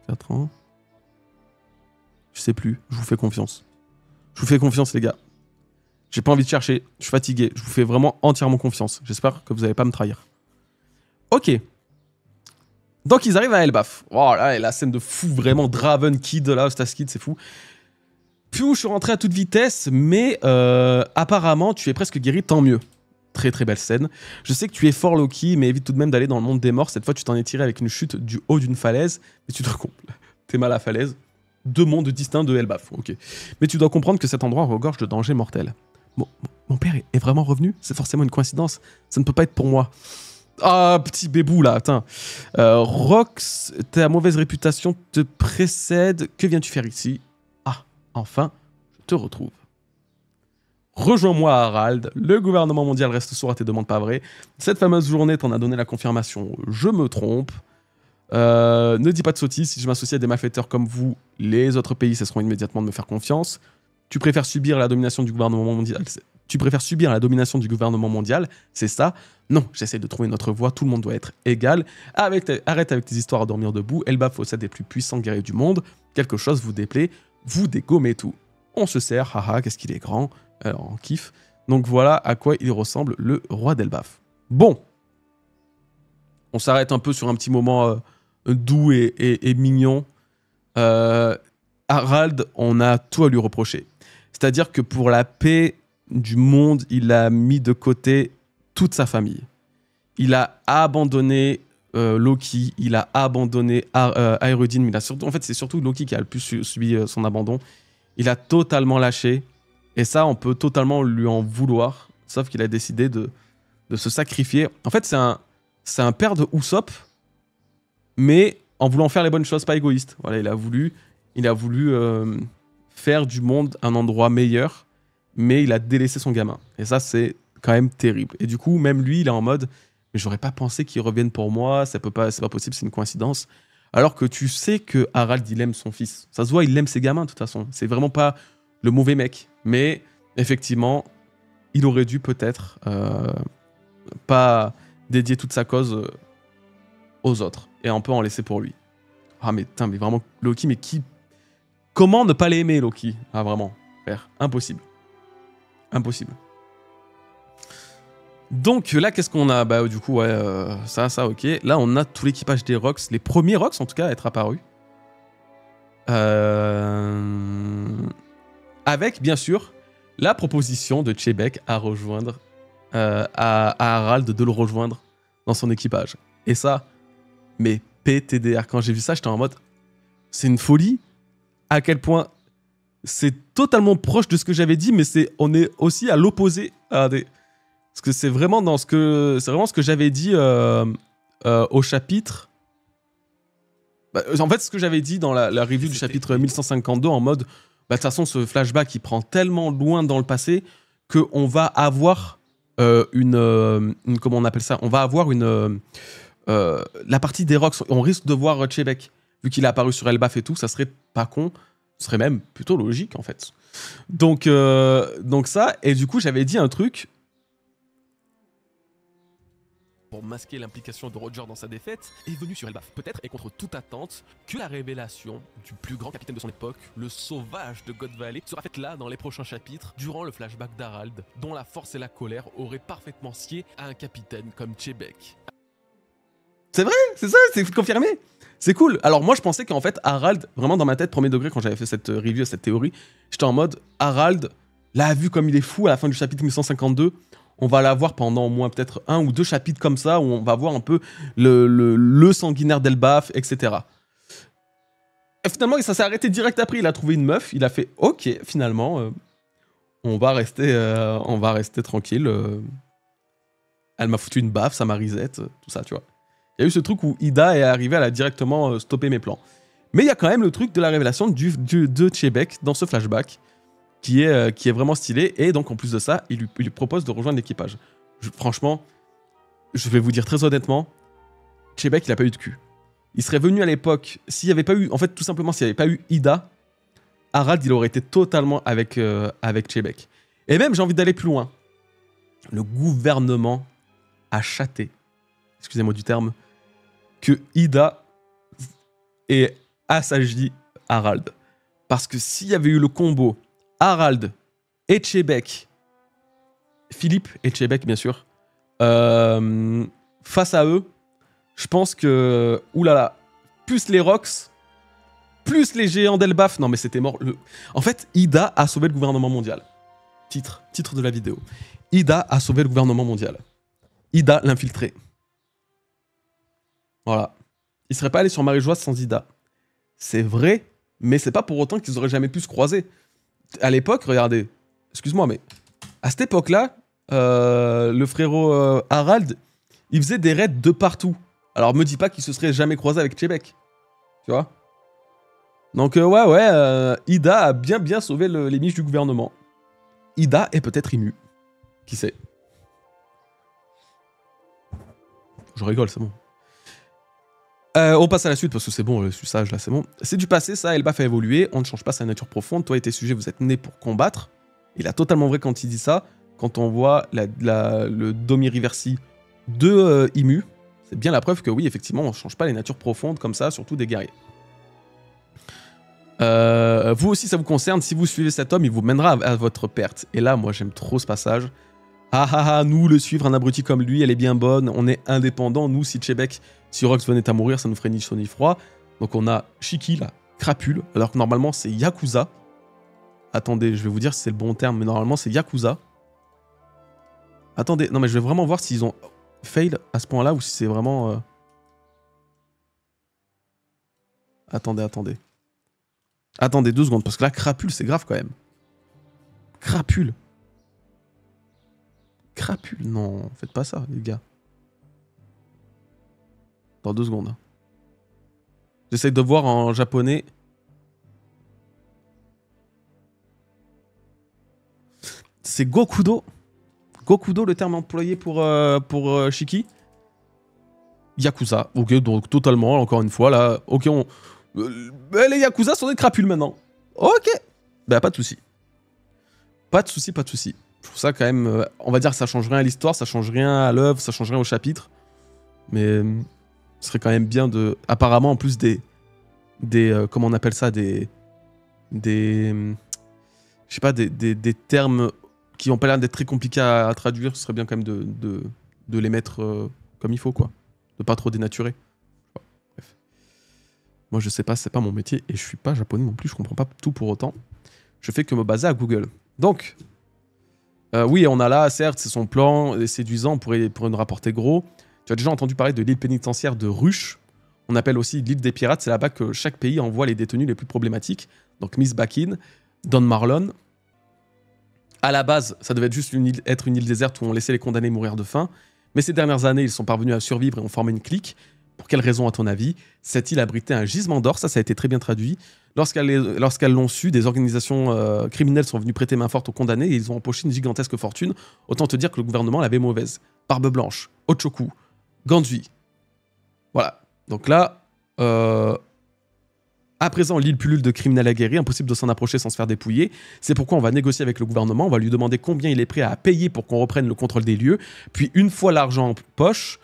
4 ans... Je sais plus, je vous fais confiance. Je vous fais confiance, les gars. J'ai pas envie de chercher, je suis fatigué. Je vous fais vraiment entièrement confiance. J'espère que vous n'allez pas me trahir. Ok. Donc ils arrivent à Elbaf. Oh là, et la scène de fou, vraiment Draven Kid, là, Stas Kid, c'est fou. Puis je suis rentré à toute vitesse, mais apparemment, tu es presque guéri, tant mieux. Très très belle scène. Je sais que tu es fort Loki, mais évite tout de même d'aller dans le monde des morts. Cette fois, tu t'en es tiré avec une chute du haut d'une falaise. Mais tu dois comprendre. T'es mal à la falaise. 2 mondes distincts de Elbaf, ok. Mais tu dois comprendre que cet endroit regorge de dangers mortels. Mon père est vraiment revenu? C'est forcément une coïncidence. Ça ne peut pas être pour moi. Ah, petit bébou là, attends. Rox, ta mauvaise réputation te précède. Que viens-tu faire ici? Ah, enfin, je te retrouve. Rejoins-moi à Harald. Le gouvernement mondial reste sourd à tes demandes pas vraies. Cette fameuse journée t'en a donné la confirmation. Je me trompe. Ne dis pas de sottises. Si je m'associe à des malfaiteurs comme vous, les autres pays cesseront immédiatement de me faire confiance. Tu préfères subir la domination du gouvernement mondial. C'est ça? Non, j'essaie de trouver notre voie, tout le monde doit être égal. Arrête avec tes histoires à dormir debout, Elbaf possède les plus puissants guerriers du monde. Quelque chose vous déplaît, vous dégommez tout. On se sert, haha, qu'est-ce qu'il est grand, on kiffe. Donc voilà à quoi il ressemble le roi d'Elbaf. Bon, on s'arrête un peu sur un petit moment doux et mignon. Harald, on a tout à lui reprocher. C'est-à-dire que pour la paix du monde, il a mis de côté toute sa famille. il a abandonné Loki, il a abandonné Aerudine, mais en fait, c'est surtout Loki qui a le plus subi son abandon. Il a totalement lâché. Et ça, on peut totalement lui en vouloir. Sauf qu'il a décidé de se sacrifier. En fait, c'est un père de Usopp, mais en voulant faire les bonnes choses, pas égoïste. Voilà, il a voulu faire du monde un endroit meilleur, mais il a délaissé son gamin. Et ça, c'est quand même terrible. Et du coup, même lui, il est en mode, mais j'aurais pas pensé qu'il revienne pour moi, c'est pas possible, c'est une coïncidence. Alors que tu sais que Harald, il aime son fils. Ça se voit, il aime ses gamins, de toute façon. C'est vraiment pas le mauvais mec. Mais effectivement, il aurait dû peut-être pas dédier toute sa cause aux autres. Et un peu en laisser pour lui. Ah mais putain, mais vraiment, Loki, mais qui... Comment ne pas l'aimer, Loki? Ah vraiment, frère, impossible. Impossible. Donc là, qu'est-ce qu'on a? Bah du coup, ouais, ça, ok. Là, on a tout l'équipage des Rox, les premiers Rox en tout cas à être apparus. Avec, bien sûr, la proposition de Chebek à rejoindre, à Harald de le rejoindre dans son équipage. Et ça, mais PTDR, quand j'ai vu ça, j'étais en mode, c'est une folie. À quel point c'est totalement proche de ce que j'avais dit, mais on est aussi à l'opposé. Parce que c'est vraiment ce que j'avais dit au chapitre. Bah, en fait, ce que j'avais dit dans la review du chapitre 1152 en mode, bah, de toute façon, ce flashback il prend tellement loin dans le passé qu'on va avoir comment on appelle ça? On va avoir la partie des Rox. On risque de voir Chebek. Vu qu'il est apparu sur Elbaf et tout, ça serait pas con. Ce serait même plutôt logique, en fait. Donc ça, et du coup, j'avais dit un truc. Pour masquer l'implication de Roger dans sa défaite, est venu sur Elbaf, peut-être et contre toute attente, que la révélation du plus grand capitaine de son époque, le sauvage de God Valley, sera faite là dans les prochains chapitres, durant le flashback d'Harald, dont la force et la colère auraient parfaitement scié à un capitaine comme Chebek. C'est vrai, c'est ça, c'est confirmé. C'est cool. Alors moi je pensais qu'en fait Harald, vraiment dans ma tête, premier degré, quand j'avais fait cette review, cette théorie, j'étais en mode Harald, là vu comme il est fou à la fin du chapitre 1152, on va l'avoir pendant au moins peut-être 1 ou 2 chapitres comme ça, où on va voir un peu le sanguinaire d'Elbaf, etc. Et finalement ça s'est arrêté direct après, il a trouvé une meuf, il a fait ok finalement, on va rester tranquille. Elle m'a foutu une baffe, ça m'a reset, tout ça tu vois. Il y a eu ce truc où Ida est arrivée, elle a directement stoppé mes plans. Mais il y a quand même le truc de la révélation de Chebek dans ce flashback qui est vraiment stylé. Et donc en plus de ça, il lui propose de rejoindre l'équipage. Franchement, je vais vous dire très honnêtement, Chebek il a pas eu de cul. Il serait venu à l'époque, s'il n'y avait pas eu, en fait tout simplement s'il n'y avait pas eu Ida, Harald il aurait été totalement avec Chebek. Et même j'ai envie d'aller plus loin. Le gouvernement a chaté, excusez-moi du terme, que Ida ait assagi Harald. Parce que s'il y avait eu le combo Harald et Chebek, Philippe et Chebek bien sûr, face à eux, je pense que, oulala, plus les Rox, plus les géants d'Elbaf, non mais c'était mort. En fait, Ida a sauvé le gouvernement mondial. Titre de la vidéo. Ida a sauvé le gouvernement mondial. Ida l'infiltré. Voilà. Ils seraient pas allés sur Marie-Joise sans Ida. C'est vrai, mais c'est pas pour autant qu'ils auraient jamais pu se croiser. À l'époque, regardez, excuse-moi, mais à cette époque-là, le frérot Harald, il faisait des raids de partout. Alors me dis pas qu'il se serait jamais croisé avec Chebek. Tu vois? Donc Ida a bien sauvé les miches du gouvernement. Ida est peut-être émue. Qui sait? Je rigole, c'est bon. On passe à la suite parce que c'est bon, le suçage là, c'est bon. C'est du passé, ça, Elbaf a évolué, on ne change pas sa nature profonde. Toi et tes sujets, vous êtes nés pour combattre. Il a totalement vrai quand il dit ça. Quand on voit le Domi-Riversi de Imu, c'est bien la preuve que oui, effectivement, on ne change pas les natures profondes comme ça, surtout des guerriers. Vous aussi, ça vous concerne. Si vous suivez cet homme, il vous mènera à votre perte. Et là, moi, j'aime trop ce passage. Nous, le suivre, un abruti comme lui, elle est bien bonne. On est indépendant. Nous, si Chebek, si Rox venait à mourir, ça nous ferait ni chaud ni froid. Donc on a Shiki, la crapule, alors que normalement, c'est Yakuza. Attendez, je vais vous dire si c'est le bon terme, mais normalement, c'est Yakuza. Attendez, non mais je vais vraiment voir s'ils ont... fail à ce point-là ou si c'est vraiment... Attendez. Attendez 2 secondes, parce que là, crapule, c'est grave quand même. Crapule. Crapule, non, faites pas ça, les gars. Dans 2 secondes. J'essaye de voir en japonais. C'est Gokudo. Gokudo, le terme employé pour Shiki. Yakuza. Ok, donc totalement, encore une fois, là. Ok, les Yakuza sont des crapules maintenant. Ok. Bah, pas de soucis. Pas de soucis. Je trouve ça quand même... on va dire que ça change rien à l'histoire, ça change rien à l'œuvre, ça change rien au chapitre. Mais ce serait quand même bien de... Apparemment, en plus des comment on appelle ça, je sais pas, des termes qui ont pas l'air d'être très compliqués à traduire, ce serait bien quand même de les mettre comme il faut, quoi. De pas trop dénaturer. Bref. Moi, je sais pas, c'est pas mon métier, et je suis pas japonais non plus, je comprends pas tout pour autant. Je fais que me baser à Google. Donc, oui, on a là, certes, c'est son plan, séduisant, on pourrait nous rapporter gros. Tu as déjà entendu parler de l'île pénitentiaire de Ruche. On appelle aussi l'île des pirates, c'est là-bas que chaque pays envoie les détenus les plus problématiques. Donc Miss Bakin, Don Marlon. À la base, ça devait juste être une île déserte où on laissait les condamnés mourir de faim. Mais ces dernières années, ils sont parvenus à survivre et ont formé une clique. Pour quelle raison, à ton avis? Cette île abritait un gisement d'or, ça a été très bien traduit. Lorsqu'elles l'ont su, des organisations criminelles sont venues prêter main forte aux condamnés et ils ont empoché une gigantesque fortune. Autant te dire que le gouvernement l'avait mauvaise. Barbe Blanche, Ochoku, Gandhi. Voilà. Donc là, à présent, l'île pullule de criminels aguerris, impossible de s'en approcher sans se faire dépouiller. C'est pourquoi on va négocier avec le gouvernement, on va lui demander combien il est prêt à payer pour qu'on reprenne le contrôle des lieux. Puis, une fois l'argent en poche,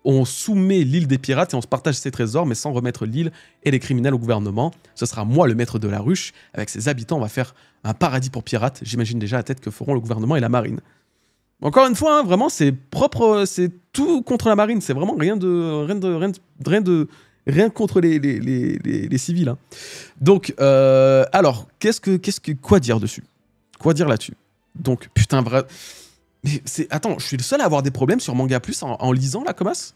on soumet l'île des pirates et on se partage ses trésors, mais sans remettre l'île et les criminels au gouvernement. Ce sera moi le maître de la ruche. Avec ses habitants, on va faire un paradis pour pirates. J'imagine déjà la tête que feront le gouvernement et la marine. Encore une fois, hein, vraiment, c'est propre, c'est tout contre la marine. C'est vraiment rien contre les civils. Hein. Donc, alors, quoi dire dessus? Quoi dire là-dessus? Donc, putain, vrai. Mais attends, je suis le seul à avoir des problèmes sur Manga Plus en lisant là, Comas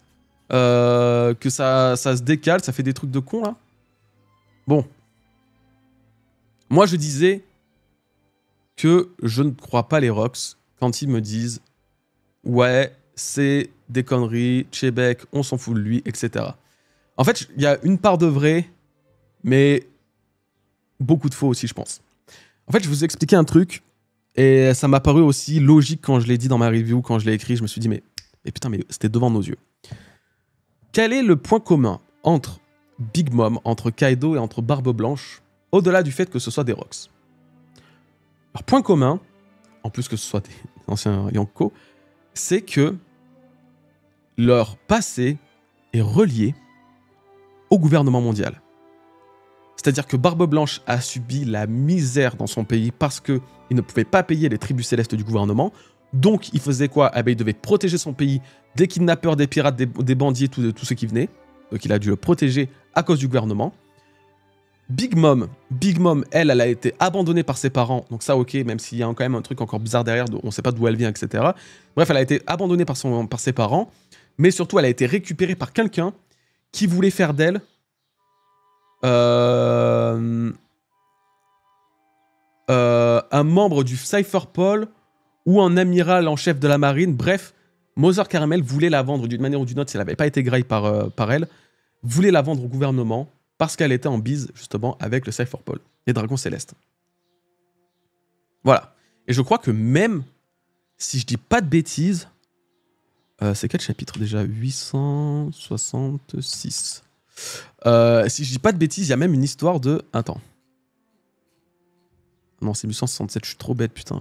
que ça se décale, ça fait des trucs de con là. Bon. Moi, je disais que je ne crois pas les Rox quand ils me disent ouais, c'est des conneries, Chebek, on s'en fout de lui, etc. En fait, il y a une part de vrai, mais beaucoup de faux aussi, je pense. En fait, je vous ai expliqué un truc, et ça m'a paru aussi logique quand je l'ai dit dans ma review, quand je l'ai écrit, je me suis dit, mais putain, mais c'était devant nos yeux. Quel est le point commun entre Big Mom, entre Kaido et entre Barbe Blanche, au-delà du fait que ce soit des Rox? Leur point commun, en plus que ce soit des anciens Yonko, c'est que leur passé est relié au gouvernement mondial. C'est-à-dire que Barbe Blanche a subi la misère dans son pays parce qu'il ne pouvait pas payer les tribus célestes du gouvernement. Donc, il faisait quoi? Eh ben, il devait protéger son pays des kidnappeurs, des pirates, des bandits, tout ce qui venait. Donc, il a dû le protéger à cause du gouvernement. Big Mom, elle a été abandonnée par ses parents. Donc ça, ok, même s'il y a quand même un truc encore bizarre derrière, on ne sait pas d'où elle vient, etc. Bref, elle a été abandonnée par ses parents. Mais surtout, elle a été récupérée par quelqu'un qui voulait faire d'elle un membre du Cypherpol ou un amiral en chef de la marine. Bref, Mother Caramel voulait la vendre d'une manière ou d'une autre, si elle n'avait pas été graille par elle, voulait la vendre au gouvernement parce qu'elle était en bise, justement, avec le Cypherpol, les dragons célestes. Voilà. Et je crois que même, si je dis pas de bêtises, c'est quel chapitre déjà? 866. Si je dis pas de bêtises, il y a même une histoire de... Attends. Non, c'est 867, je suis trop bête, putain.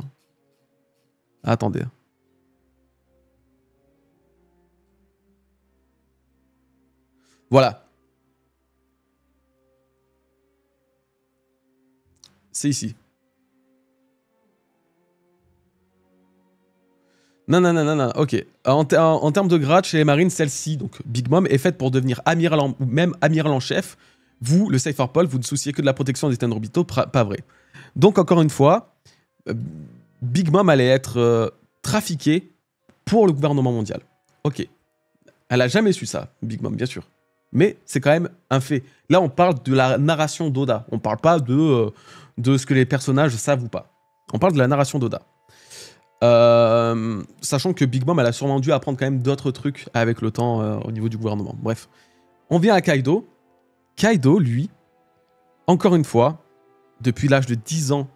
Attendez. Voilà. C'est ici. Non, ok. En termes de grade, chez les marines, celle-ci, donc Big Mom, est faite pour devenir amiral ou même amiral en chef. Vous, le Cypherpol, vous ne souciez que de la protection des ténèbres orbitaux, pas vrai. Donc, encore une fois, Big Mom allait être trafiquée pour le gouvernement mondial. Ok. Elle a jamais su ça, Big Mom, bien sûr. Mais c'est quand même un fait. Là, on parle de la narration d'Oda. On parle pas de ce que les personnages savent ou pas. On parle de la narration d'Oda. Sachant que Big Mom, elle a sûrement dû apprendre quand même d'autres trucs avec le temps au niveau du gouvernement. Bref. On vient à Kaido. Kaido, lui, encore une fois, depuis l'âge de 10 ans,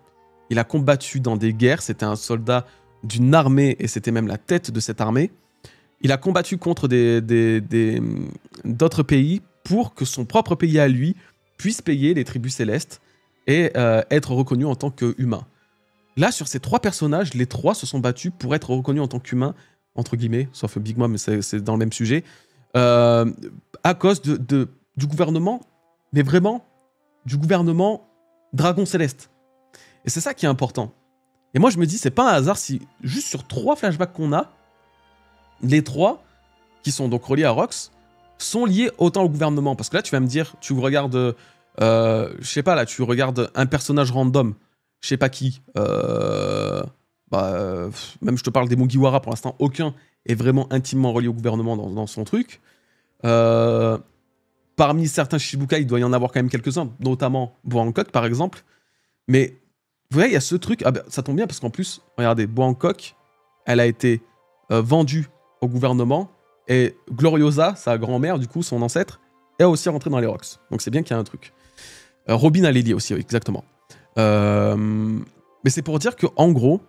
il a combattu dans des guerres. C'était un soldat d'une armée et c'était même la tête de cette armée. Il a combattu contre d'autres pays pour que son propre pays à lui puisse payer les tribus célestes et être reconnu en tant qu'humain. Là, sur ces 3 personnages, les 3 se sont battus pour être reconnus en tant qu'humains, entre guillemets, sauf Big Mom, mais c'est dans le même sujet, à cause du gouvernement, mais vraiment du gouvernement Dragon Céleste. Et c'est ça qui est important. Et moi, je me dis, c'est pas un hasard si, juste sur 3 flashbacks qu'on a, les 3, qui sont donc reliés à Rox, sont liés autant au gouvernement. Parce que là, tu vas me dire, tu regardes, je sais pas, là, tu regardes un personnage random, je sais pas qui, même je te parle des Mugiwara, pour l'instant, aucun est vraiment intimement relié au gouvernement dans son truc. Parmi certains Shichibukai, il doit y en avoir quand même quelques-uns, notamment Boa Hancock, par exemple. Mais, vous voyez, il y a ce truc, ça tombe bien, parce qu'en plus, regardez, Boa Hancock, elle a été vendue au gouvernement, et Gloriosa, sa grand-mère, du coup, son ancêtre, est aussi rentrée dans les Rox. Donc c'est bien qu'il y a un truc. Robin a les liés aussi, oui, exactement. Mais c'est pour dire que en gros,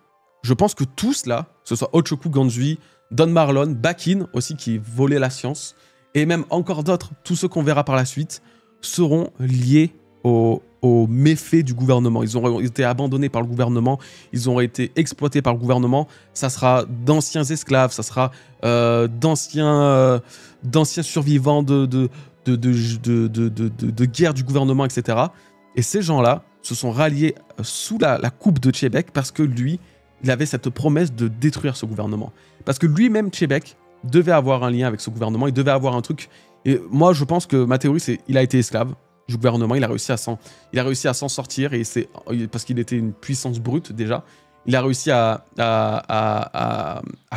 je pense que tous là, que ce soit Ochoku Ganzui, Don Marlon, Bakin aussi qui volait la science, et même encore d'autres, tous ceux qu'on verra par la suite, seront liés aux méfaits du gouvernement. Ils auront été abandonnés par le gouvernement, ils auront été exploités par le gouvernement. Ça sera d'anciens esclaves, ça sera d'anciens survivants de guerre du gouvernement, etc. Et ces gens-là se sont ralliés sous la coupe de Chebek parce que lui, il avait cette promesse de détruire ce gouvernement. Parce que lui-même, Chebek, devait avoir un lien avec ce gouvernement, il devait avoir un truc. Et moi, je pense que ma théorie, c'est qu'il a été esclave du gouvernement, il a réussi à s'en sortir, et parce qu'il était une puissance brute déjà. Il a réussi à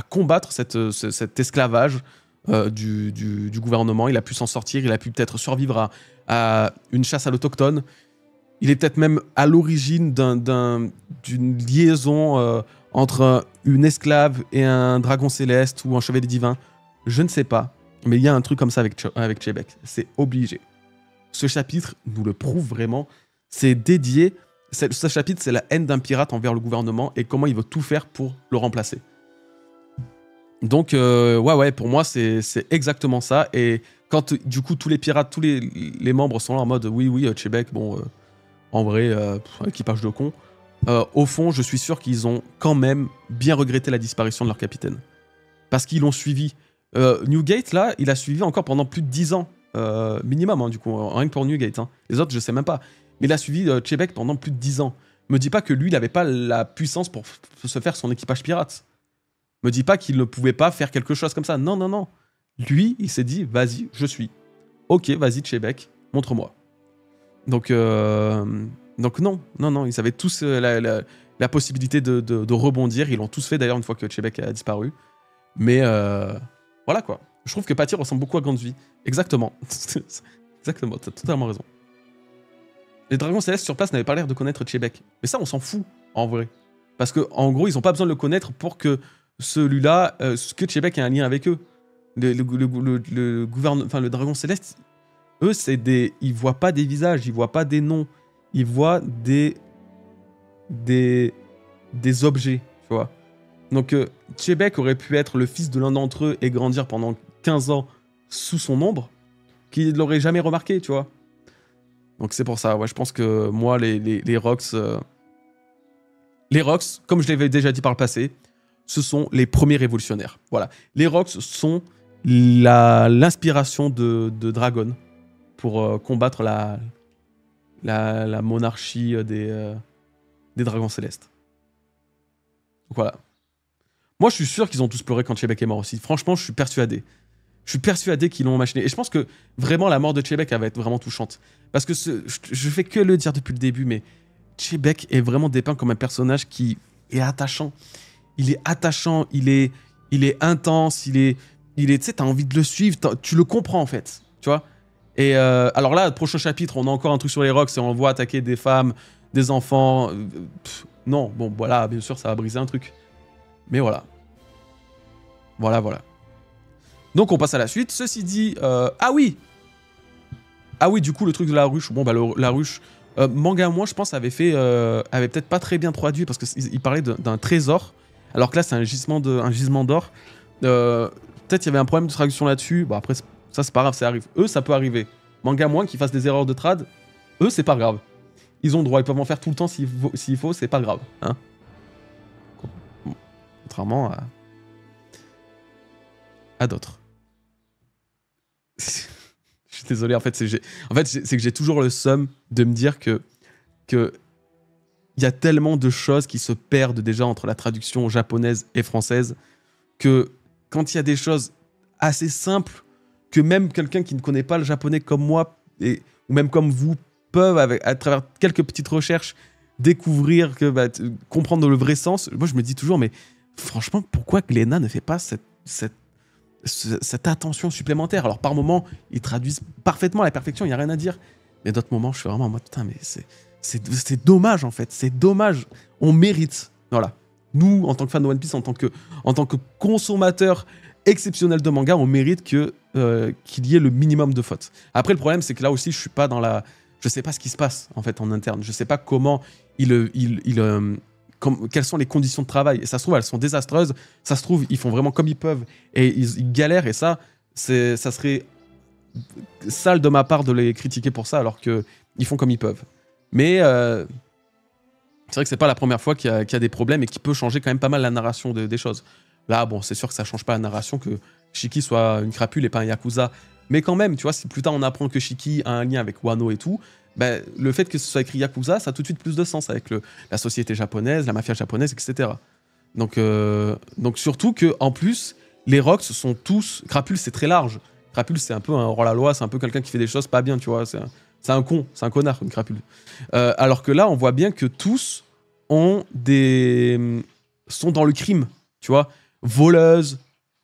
combattre cet esclavage du gouvernement. Il a pu s'en sortir, il a pu peut-être survivre à une chasse à l'autochtone. Il est peut-être même à l'origine d'une liaison entre une esclave et un dragon céleste ou un chevalier divin. Je ne sais pas, mais il y a un truc comme ça avec Chebek. C'est obligé. Ce chapitre nous le prouve vraiment. C'est dédié. Ce chapitre, c'est la haine d'un pirate envers le gouvernement et comment il veut tout faire pour le remplacer. Donc, ouais, pour moi, c'est exactement ça. Et quand, du coup, tous les pirates, tous les membres sont là en mode oui, Chebek, bon, en vrai, équipage de cons. Au fond, je suis sûr qu'ils ont quand même bien regretté la disparition de leur capitaine. Parce qu'ils l'ont suivi. Newgate, là, il a suivi encore pendant plus de 10 ans. Minimum, hein, du coup, rien que pour Newgate. Hein. Les autres, je sais même pas. Mais il a suivi Chebek pendant plus de 10 ans. Me dis pas que lui, il avait pas la puissance pour se faire son équipage pirate. Me dis pas qu'il ne pouvait pas faire quelque chose comme ça. Non. Lui, il s'est dit, vas-y, je suis. Ok, vas-y, Chebek, montre-moi. Donc non, ils avaient tous la possibilité de rebondir. Ils l'ont tous fait d'ailleurs une fois que Chebek a disparu. Mais voilà quoi. Je trouve que Patty ressemble beaucoup à Ganzui. Exactement. Exactement, t'as totalement raison. Les dragons célestes sur place n'avaient pas l'air de connaître Chebek. Mais ça, on s'en fout, en vrai. Parce que en gros, ils n'ont pas besoin de le connaître pour que celui-là, que Chebek ait un lien avec eux. Le gouvernement, enfin le dragon céleste, eux, ils voient pas des visages, ils voient pas des noms, ils voient des objets, tu vois. Donc Chebek aurait pu être le fils de l'un d'entre eux et grandir pendant 15 ans sous son ombre, qu'il ne l'aurait jamais remarqué, tu vois. Donc c'est pour ça, ouais, je pense que moi, les Rox, comme je l'avais déjà dit par le passé, ce sont les premiers révolutionnaires. Voilà. Les Rox sont l'inspiration de Dragon pour combattre la monarchie des dragons célestes. Donc voilà. Moi, je suis sûr qu'ils ont tous pleuré quand Chebek est mort aussi. Franchement, je suis persuadé. Je suis persuadé qu'ils l'ont machiné. Et je pense que vraiment, la mort de Chebek, elle va être vraiment touchante. Parce que je fais que le dire depuis le début, mais Chebek est vraiment dépeint comme un personnage qui est attachant. Il est attachant, il est intense, il tu sais, t'as envie de le suivre, tu le comprends en fait, tu vois. Et alors là, prochain chapitre, on a encore un truc sur les Rocks et on voit attaquer des femmes, des enfants. Non, bon, voilà, bien sûr, ça va briser un truc. Mais voilà. Voilà. Donc on passe à la suite. Ceci dit, ah oui, du coup, le truc de la ruche. Bon, bah, la ruche, Manga Moi, je pense, avait peut-être pas très bien traduit parce qu'il parlait d'un trésor, alors que là, c'est un gisement d'or. Peut-être il y avait un problème de traduction là-dessus. Bon, après, ça, c'est pas grave, ça arrive. Eux, ça peut arriver. Manga Moins, qu'ils fassent des erreurs de trad, eux, c'est pas grave. Ils ont le droit, ils peuvent en faire tout le temps s'il faut, c'est pas grave. Hein, contrairement à d'autres. Je suis désolé, en fait, c'est que j'ai toujours le seum de me dire que il y a tellement de choses qui se perdent déjà entre la traduction japonaise et française que quand il y a des choses assez simples que même quelqu'un qui ne connaît pas le japonais comme moi ou même comme vous peuvent, à travers quelques petites recherches, découvrir, comprendre le vrai sens. Moi, je me dis toujours, mais franchement, pourquoi Glénat ne fait pas cette attention supplémentaire? Alors, par moments, ils traduisent parfaitement à la perfection, il n'y a rien à dire. Mais d'autres moments, je suis vraiment en mode, putain, mais c'est dommage, en fait. C'est dommage. On mérite. Voilà. Nous, en tant que fans de One Piece, en tant que consommateurs exceptionnels de manga, on mérite qu'il y ait le minimum de fautes. Après, le problème, c'est que là aussi, je suis pas dans la... Je sais pas ce qui se passe, en fait, en interne. Je sais pas comment quelles sont les conditions de travail. Et ça se trouve, elles sont désastreuses. Ça se trouve, ils font vraiment comme ils peuvent. Et ils galèrent. Et ça serait sale de ma part de les critiquer pour ça, alors qu'ils font comme ils peuvent. Mais c'est vrai que c'est pas la première fois qu'il y a des problèmes et qui peut changer quand même pas mal la narration des choses. Là, bon, c'est sûr que ça change pas la narration que Shiki soit une crapule et pas un Yakuza. Mais quand même, tu vois, si plus tard on apprend que Shiki a un lien avec Wano et tout, ben, le fait que ce soit écrit Yakuza, ça a tout de suite plus de sens avec la société japonaise, la mafia japonaise, etc. Donc surtout que en plus, les Rocks sont tous... Crapule, c'est très large. Crapule, c'est un peu un hors-la-loi, c'est un peu quelqu'un qui fait des choses pas bien, tu vois. C'est un con, c'est un connard, une crapule. Alors que là, on voit bien que tous sont dans le crime, tu vois. Voleuse,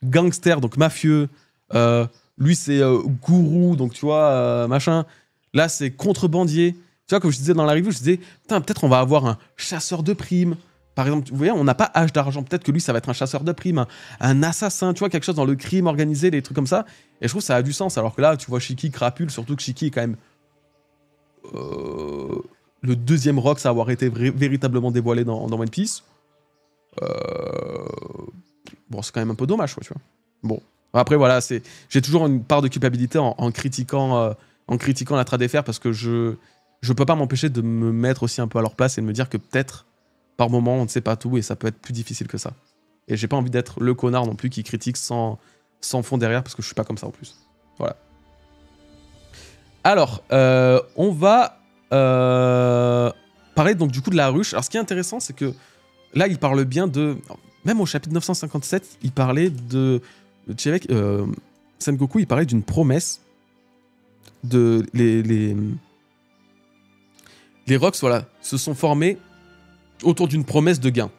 gangster, donc mafieux. Lui, c'est gourou, donc tu vois, machin. Là, c'est contrebandier. Tu vois, comme je disais dans la review, je disais, putain, peut-être on va avoir un chasseur de primes. Par exemple, vous voyez, on n'a pas H d'argent. Peut-être que lui, ça va être un chasseur de primes, un assassin, tu vois, quelque chose dans le crime organisé, des trucs comme ça. Et je trouve que ça a du sens. Alors que là, tu vois Shiki crapule, surtout que Shiki est quand même le deuxième Rocks à avoir été véritablement dévoilé dans One Piece. Bon, c'est quand même un peu dommage, quoi, tu vois. Bon. Après, voilà, j'ai toujours une part de culpabilité en critiquant la trad FR parce que je peux pas m'empêcher de me mettre aussi un peu à leur place et de me dire que peut-être, par moment, on ne sait pas tout et ça peut être plus difficile que ça. Et j'ai pas envie d'être le connard non plus qui critique sans fond derrière parce que je suis pas comme ça en plus. Voilà. Alors, on va parler donc du coup de la ruche. Alors, ce qui est intéressant, c'est que là, il parle bien de... Même au chapitre 957, il parlait de Sengoku, il parlait d'une promesse de... Les Rocks, voilà, se sont formés autour d'une promesse de gain.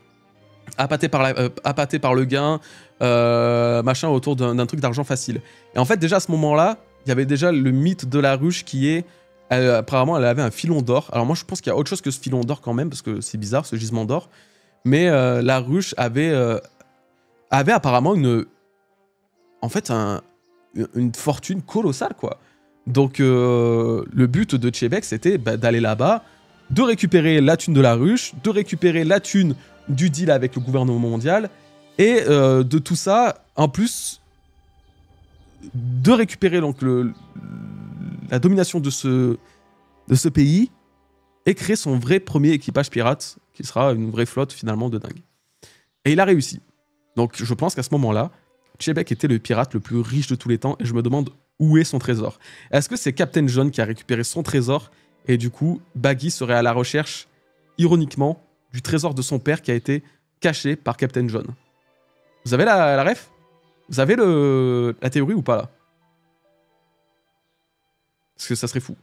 Appâté par le gain, machin, autour d'un truc d'argent facile. Et en fait, déjà à ce moment-là, il y avait déjà le mythe de la ruche qui est... apparemment, elle avait un filon d'or. Alors moi, je pense qu'il y a autre chose que ce filon d'or quand même, parce que c'est bizarre, ce gisement d'or. Mais la ruche avait apparemment une fortune colossale, quoi. Donc, le but de Chebek, c'était d'aller là-bas, de récupérer la thune de la ruche, de récupérer la thune du deal avec le gouvernement mondial, et de tout ça, en plus, de récupérer donc la domination de ce pays et créer son vrai premier équipage pirate, qui sera une vraie flotte finalement de dingue. Et il a réussi. Donc je pense qu'à ce moment-là, Chebek était le pirate le plus riche de tous les temps et je me demande où est son trésor. Est-ce que c'est Captain John qui a récupéré son trésor et du coup, Baggy serait à la recherche, ironiquement, du trésor de son père qui a été caché par Captain John? Vous avez la ref? Vous avez la théorie ou pas là? Parce que ça serait fou.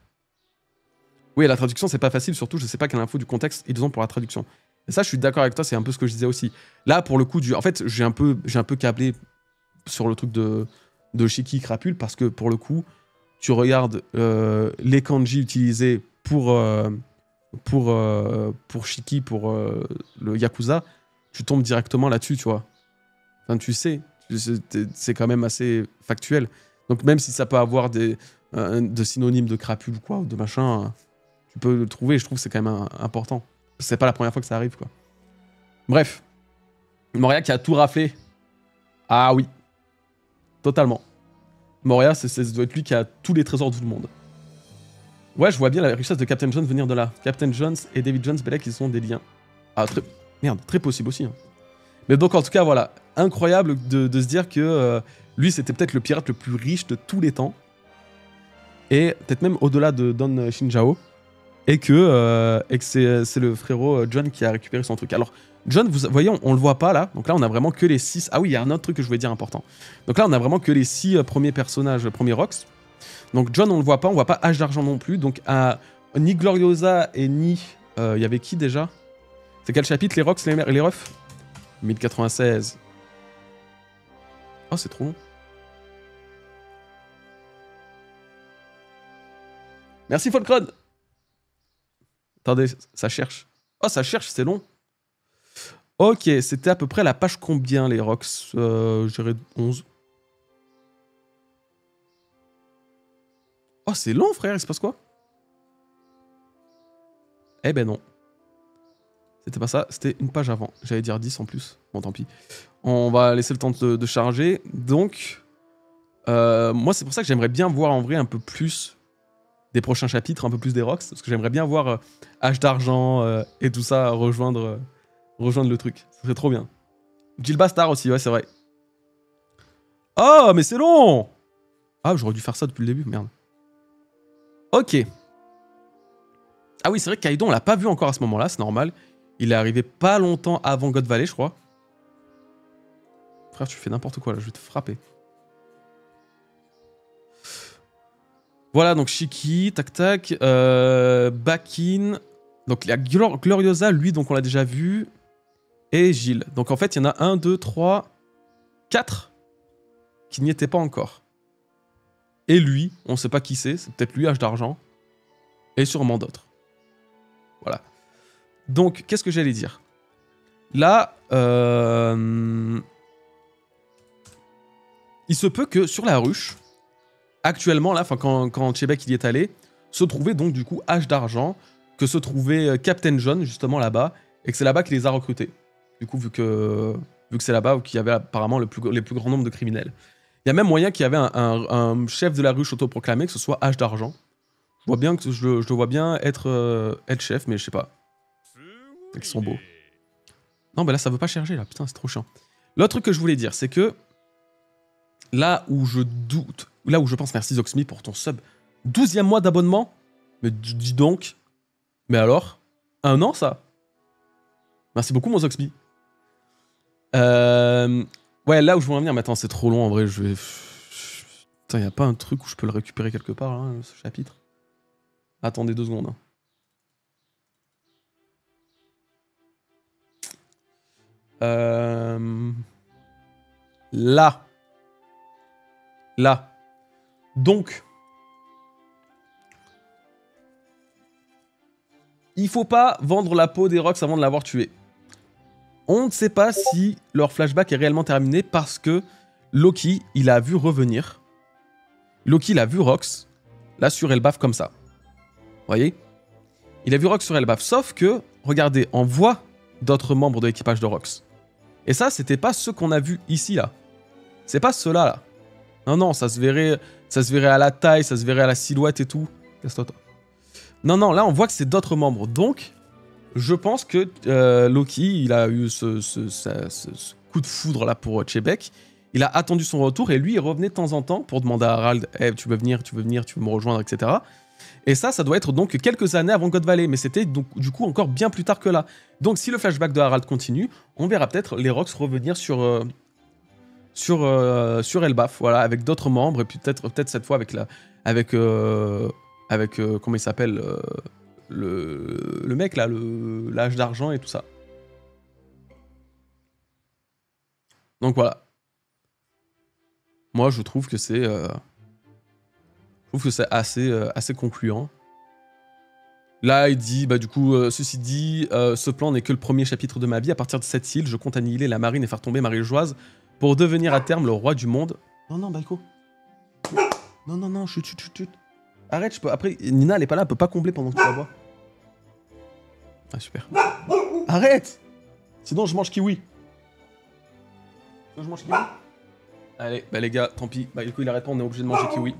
Oui, la traduction, c'est pas facile, surtout je sais pas quelle info du contexte ils ont pour la traduction. Et ça, je suis d'accord avec toi, c'est un peu ce que je disais aussi. Là, pour le coup, en fait, j'ai un peu câblé sur le truc de de Shiki Crapule, parce que pour le coup, tu regardes les kanji utilisés pour Shiki, pour le Yakuza, tu tombes directement là-dessus, tu vois. Enfin, tu sais, c'est quand même assez factuel. Donc même si ça peut avoir de synonymes de crapule quoi, ou de machin, tu peux le trouver, je trouve que c'est quand même important. C'est pas la première fois que ça arrive, quoi. Bref. Moria qui a tout raflé. Ah oui. Totalement. Moria, ça doit être lui qui a tous les trésors de tout le monde. Ouais, je vois bien la richesse de Captain Jones venir de là. Captain Jones et David Jones, Belek, ils ont des liens. Ah, merde, très possible aussi. Hein. Mais donc, en tout cas, voilà. Incroyable de se dire que lui, c'était peut-être le pirate le plus riche de tous les temps. Et peut-être même au-delà de Don Shinjao. Et que c'est le frérot John qui a récupéré son truc. Alors, John, vous voyez, on le voit pas là. Donc là, on a vraiment que les 6. Ah oui, il y a un autre truc que je voulais dire important. Donc là, on a vraiment que les 6 premiers personnages, premiers Rocks. Donc John, on le voit pas. On voit pas H d'argent non plus. Donc ni Gloriosa et ni. Il y avait qui déjà? C'est quel chapitre? Les Rocks, les refs? 1096. Oh, c'est trop long. Merci Folkron. Attendez, ça cherche. Oh, ça cherche, c'est long. Ok, c'était à peu près la page combien, les Rocks? Je dirais 11. Oh, c'est long, frère, il se passe quoi? Eh ben non. C'était pas ça, c'était une page avant. J'allais dire 10 en plus. Bon, tant pis. On va laisser le temps de charger. Donc, moi, c'est pour ça que j'aimerais bien voir en vrai un peu plus des prochains chapitres, un peu plus des Rocks. Parce que j'aimerais bien voir H d'argent et tout ça rejoindre le truc. Ça serait trop bien. Jill Bastard aussi, ouais, c'est vrai. Oh, mais c'est long! Ah, j'aurais dû faire ça depuis le début, merde. Ok. Ah oui, c'est vrai que Kaido, on l'a pas vu encore à ce moment-là, c'est normal. Il est arrivé pas longtemps avant God Valley, je crois. Frère, tu fais n'importe quoi là, je vais te frapper. Voilà, donc Shiki, tac tac. Bakin. Donc il y a Gloriosa, lui, donc on l'a déjà vu. Et Gilles. Donc en fait, il y en a 1, 2, 3, 4 qui n'y étaient pas encore. Et lui, on sait pas qui c'est peut-être lui, H d'argent. Et sûrement d'autres. Voilà. Donc, qu'est-ce que j'allais dire? Là, il se peut que sur la ruche, actuellement, là, quand Chebek il y est allé, se trouvait donc du coup H d'argent, que se trouvait Captain John, justement là-bas, et que c'est là-bas qu'il les a recrutés. Du coup, vu que c'est là-bas où il y avait apparemment les plus grands nombres de criminels. Il y a même moyen qu'il y avait un chef de la ruche autoproclamé, que ce soit H d'argent. Je vois bien que je le vois bien être chef, mais je sais pas. Ils sont beaux. Non, bah là, ça veut pas charger, là. Putain, c'est trop chiant. L'autre truc que je voulais dire, c'est que là où je doute, là où je pense, merci Zoxmi pour ton sub, 12e mois d'abonnement. Mais dis donc. Mais alors, 1 an, ça? Merci beaucoup, mon Zoxmi. Ouais, là où je veux en venir, mais attends, c'est trop long, en vrai, je vais... Putain, y a pas un truc où je peux le récupérer quelque part, hein, ce chapitre? Attendez 2 secondes. Hein. Là. Là. Donc. Il faut pas vendre la peau des Rocks avant de l'avoir tué. On ne sait pas si leur flashback est réellement terminé parce que Loki, il a vu revenir. Loki, il a vu Rox, là sur Elbaf comme ça. Vous voyez? Il a vu Rox sur Elbaf, sauf que, regardez, on voit d'autres membres de l'équipage de Rox. Et ça, c'était pas ceux qu'on a vus ici, là. C'est pas ceux-là, là. Non, non, ça se verrait à la taille, ça se verrait à la silhouette et tout. Casse-toi, toi. Non, non, là, on voit que c'est d'autres membres. Donc, je pense que Loki, il a eu ce coup de foudre là pour Chebek. Il a attendu son retour et lui, il revenait de temps en temps pour demander à Harald hey, tu veux venir, tu veux me rejoindre, etc. Et ça doit être donc quelques années avant God Valley, mais c'était donc du coup encore bien plus tard que là. Donc si le flashback de Harald continue, on verra peut-être les Rocks revenir sur Elbaf, voilà, avec d'autres membres et puis peut-être cette fois avec comment il s'appelle le mec là, l'âge d'argent et tout ça. Donc voilà. Moi, je trouve que c'est assez concluant. Là, il dit, bah du coup, ceci dit, ce plan n'est que le premier chapitre de ma vie. À partir de cette île, je compte annihiler la marine et faire tomber Marie-Joise pour devenir à terme le roi du monde. Non, non, Baiko. Non, non, non, chut. Arrête, je peux... Après, Nina, elle est pas là, elle peut pas combler pendant que tu la bois. Ah, super. Arrête! Sinon, je mange kiwi. Sinon, je mange kiwi. Allez, bah les gars, tant pis. Bah, du coup, il arrête pas, on est obligé de manger kiwi.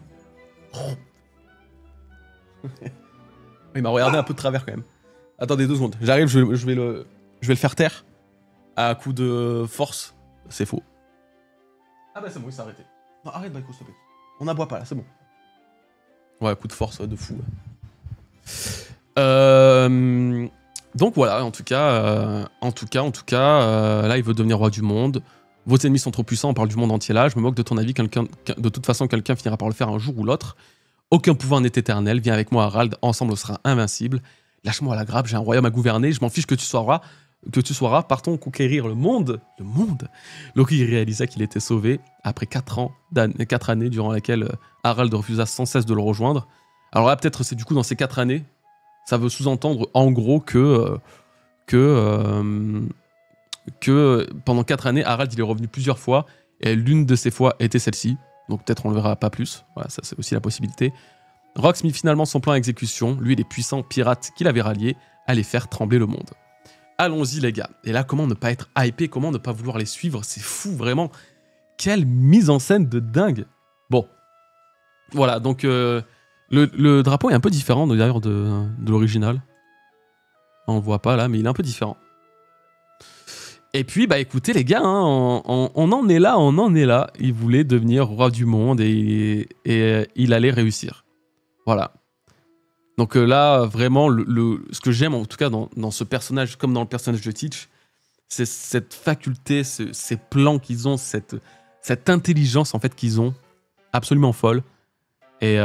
Il m'a regardé un peu de travers quand même. Attendez 2 secondes. J'arrive, je vais le faire taire. À coup de force. C'est faux. Ah bah c'est bon, il s'est arrêté. Non, arrête, Baiko, s'il te plaît. On n'aboie pas là, c'est bon. Ouais, coup de force de fou. Donc voilà, en tout cas, là, il veut devenir roi du monde. Vos ennemis sont trop puissants, on parle du monde entier là. Je me moque de ton avis, de toute façon, quelqu'un finira par le faire un jour ou l'autre. Aucun pouvoir n'est éternel. Viens avec moi, Harald. Ensemble, on sera invincible. Lâche-moi la grappe, j'ai un royaume à gouverner. Je m'en fiche que tu sois partons conquérir le monde. Le monde. Loki réalisa qu'il était sauvé après 4 années durant lesquelles Harald refusa sans cesse de le rejoindre. Alors là, peut-être c'est du coup dans ces 4 années, ça veut sous-entendre en gros que pendant 4 années, Harald il est revenu plusieurs fois et l'une de ces fois était celle-ci. Donc peut-être on le verra pas plus. Voilà, ça c'est aussi la possibilité. Rox mit finalement son plan à exécution. Lui et les puissants pirates qu'il avait ralliés allaient faire trembler le monde. Allons-y les gars. Et là, comment ne pas être hypé, comment ne pas vouloir les suivre? C'est fou, vraiment. Quelle mise en scène de dingue. Bon. Voilà, donc le drapeau est un peu différent d'ailleurs de l'original. On le voit pas là, mais il est un peu différent. Et puis, bah écoutez les gars, hein, on en est là. Il voulait devenir roi du monde et il allait réussir. Voilà. Donc là, vraiment, ce que j'aime en tout cas dans ce personnage, comme dans le personnage de Teach, c'est cette faculté, ces plans qu'ils ont, cette intelligence en fait qu'ils ont, absolument folle. Et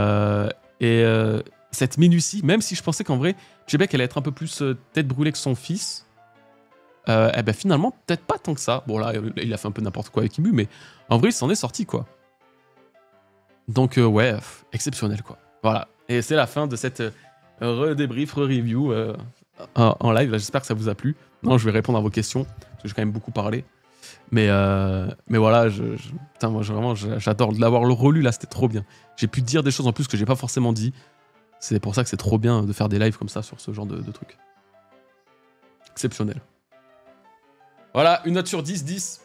cette minutie, même si je pensais qu'en vrai, Québec allait être un peu plus tête brûlée que son fils, eh ben finalement, peut-être pas tant que ça. Bon là, il a fait un peu n'importe quoi avec Imu, mais en vrai, il s'en est sorti quoi. Donc ouais, exceptionnel quoi. Voilà. Et c'est la fin de cette redébrief, re-review en live. J'espère que ça vous a plu. Non, je vais répondre à vos questions, parce que j'ai quand même beaucoup parlé. Mais voilà, putain, moi vraiment, j'adore l'avoir relu là, c'était trop bien. J'ai pu dire des choses en plus que j'ai pas forcément dit. C'est pour ça que c'est trop bien de faire des lives comme ça sur ce genre de trucs. Exceptionnel. Voilà, une note sur 10, 10.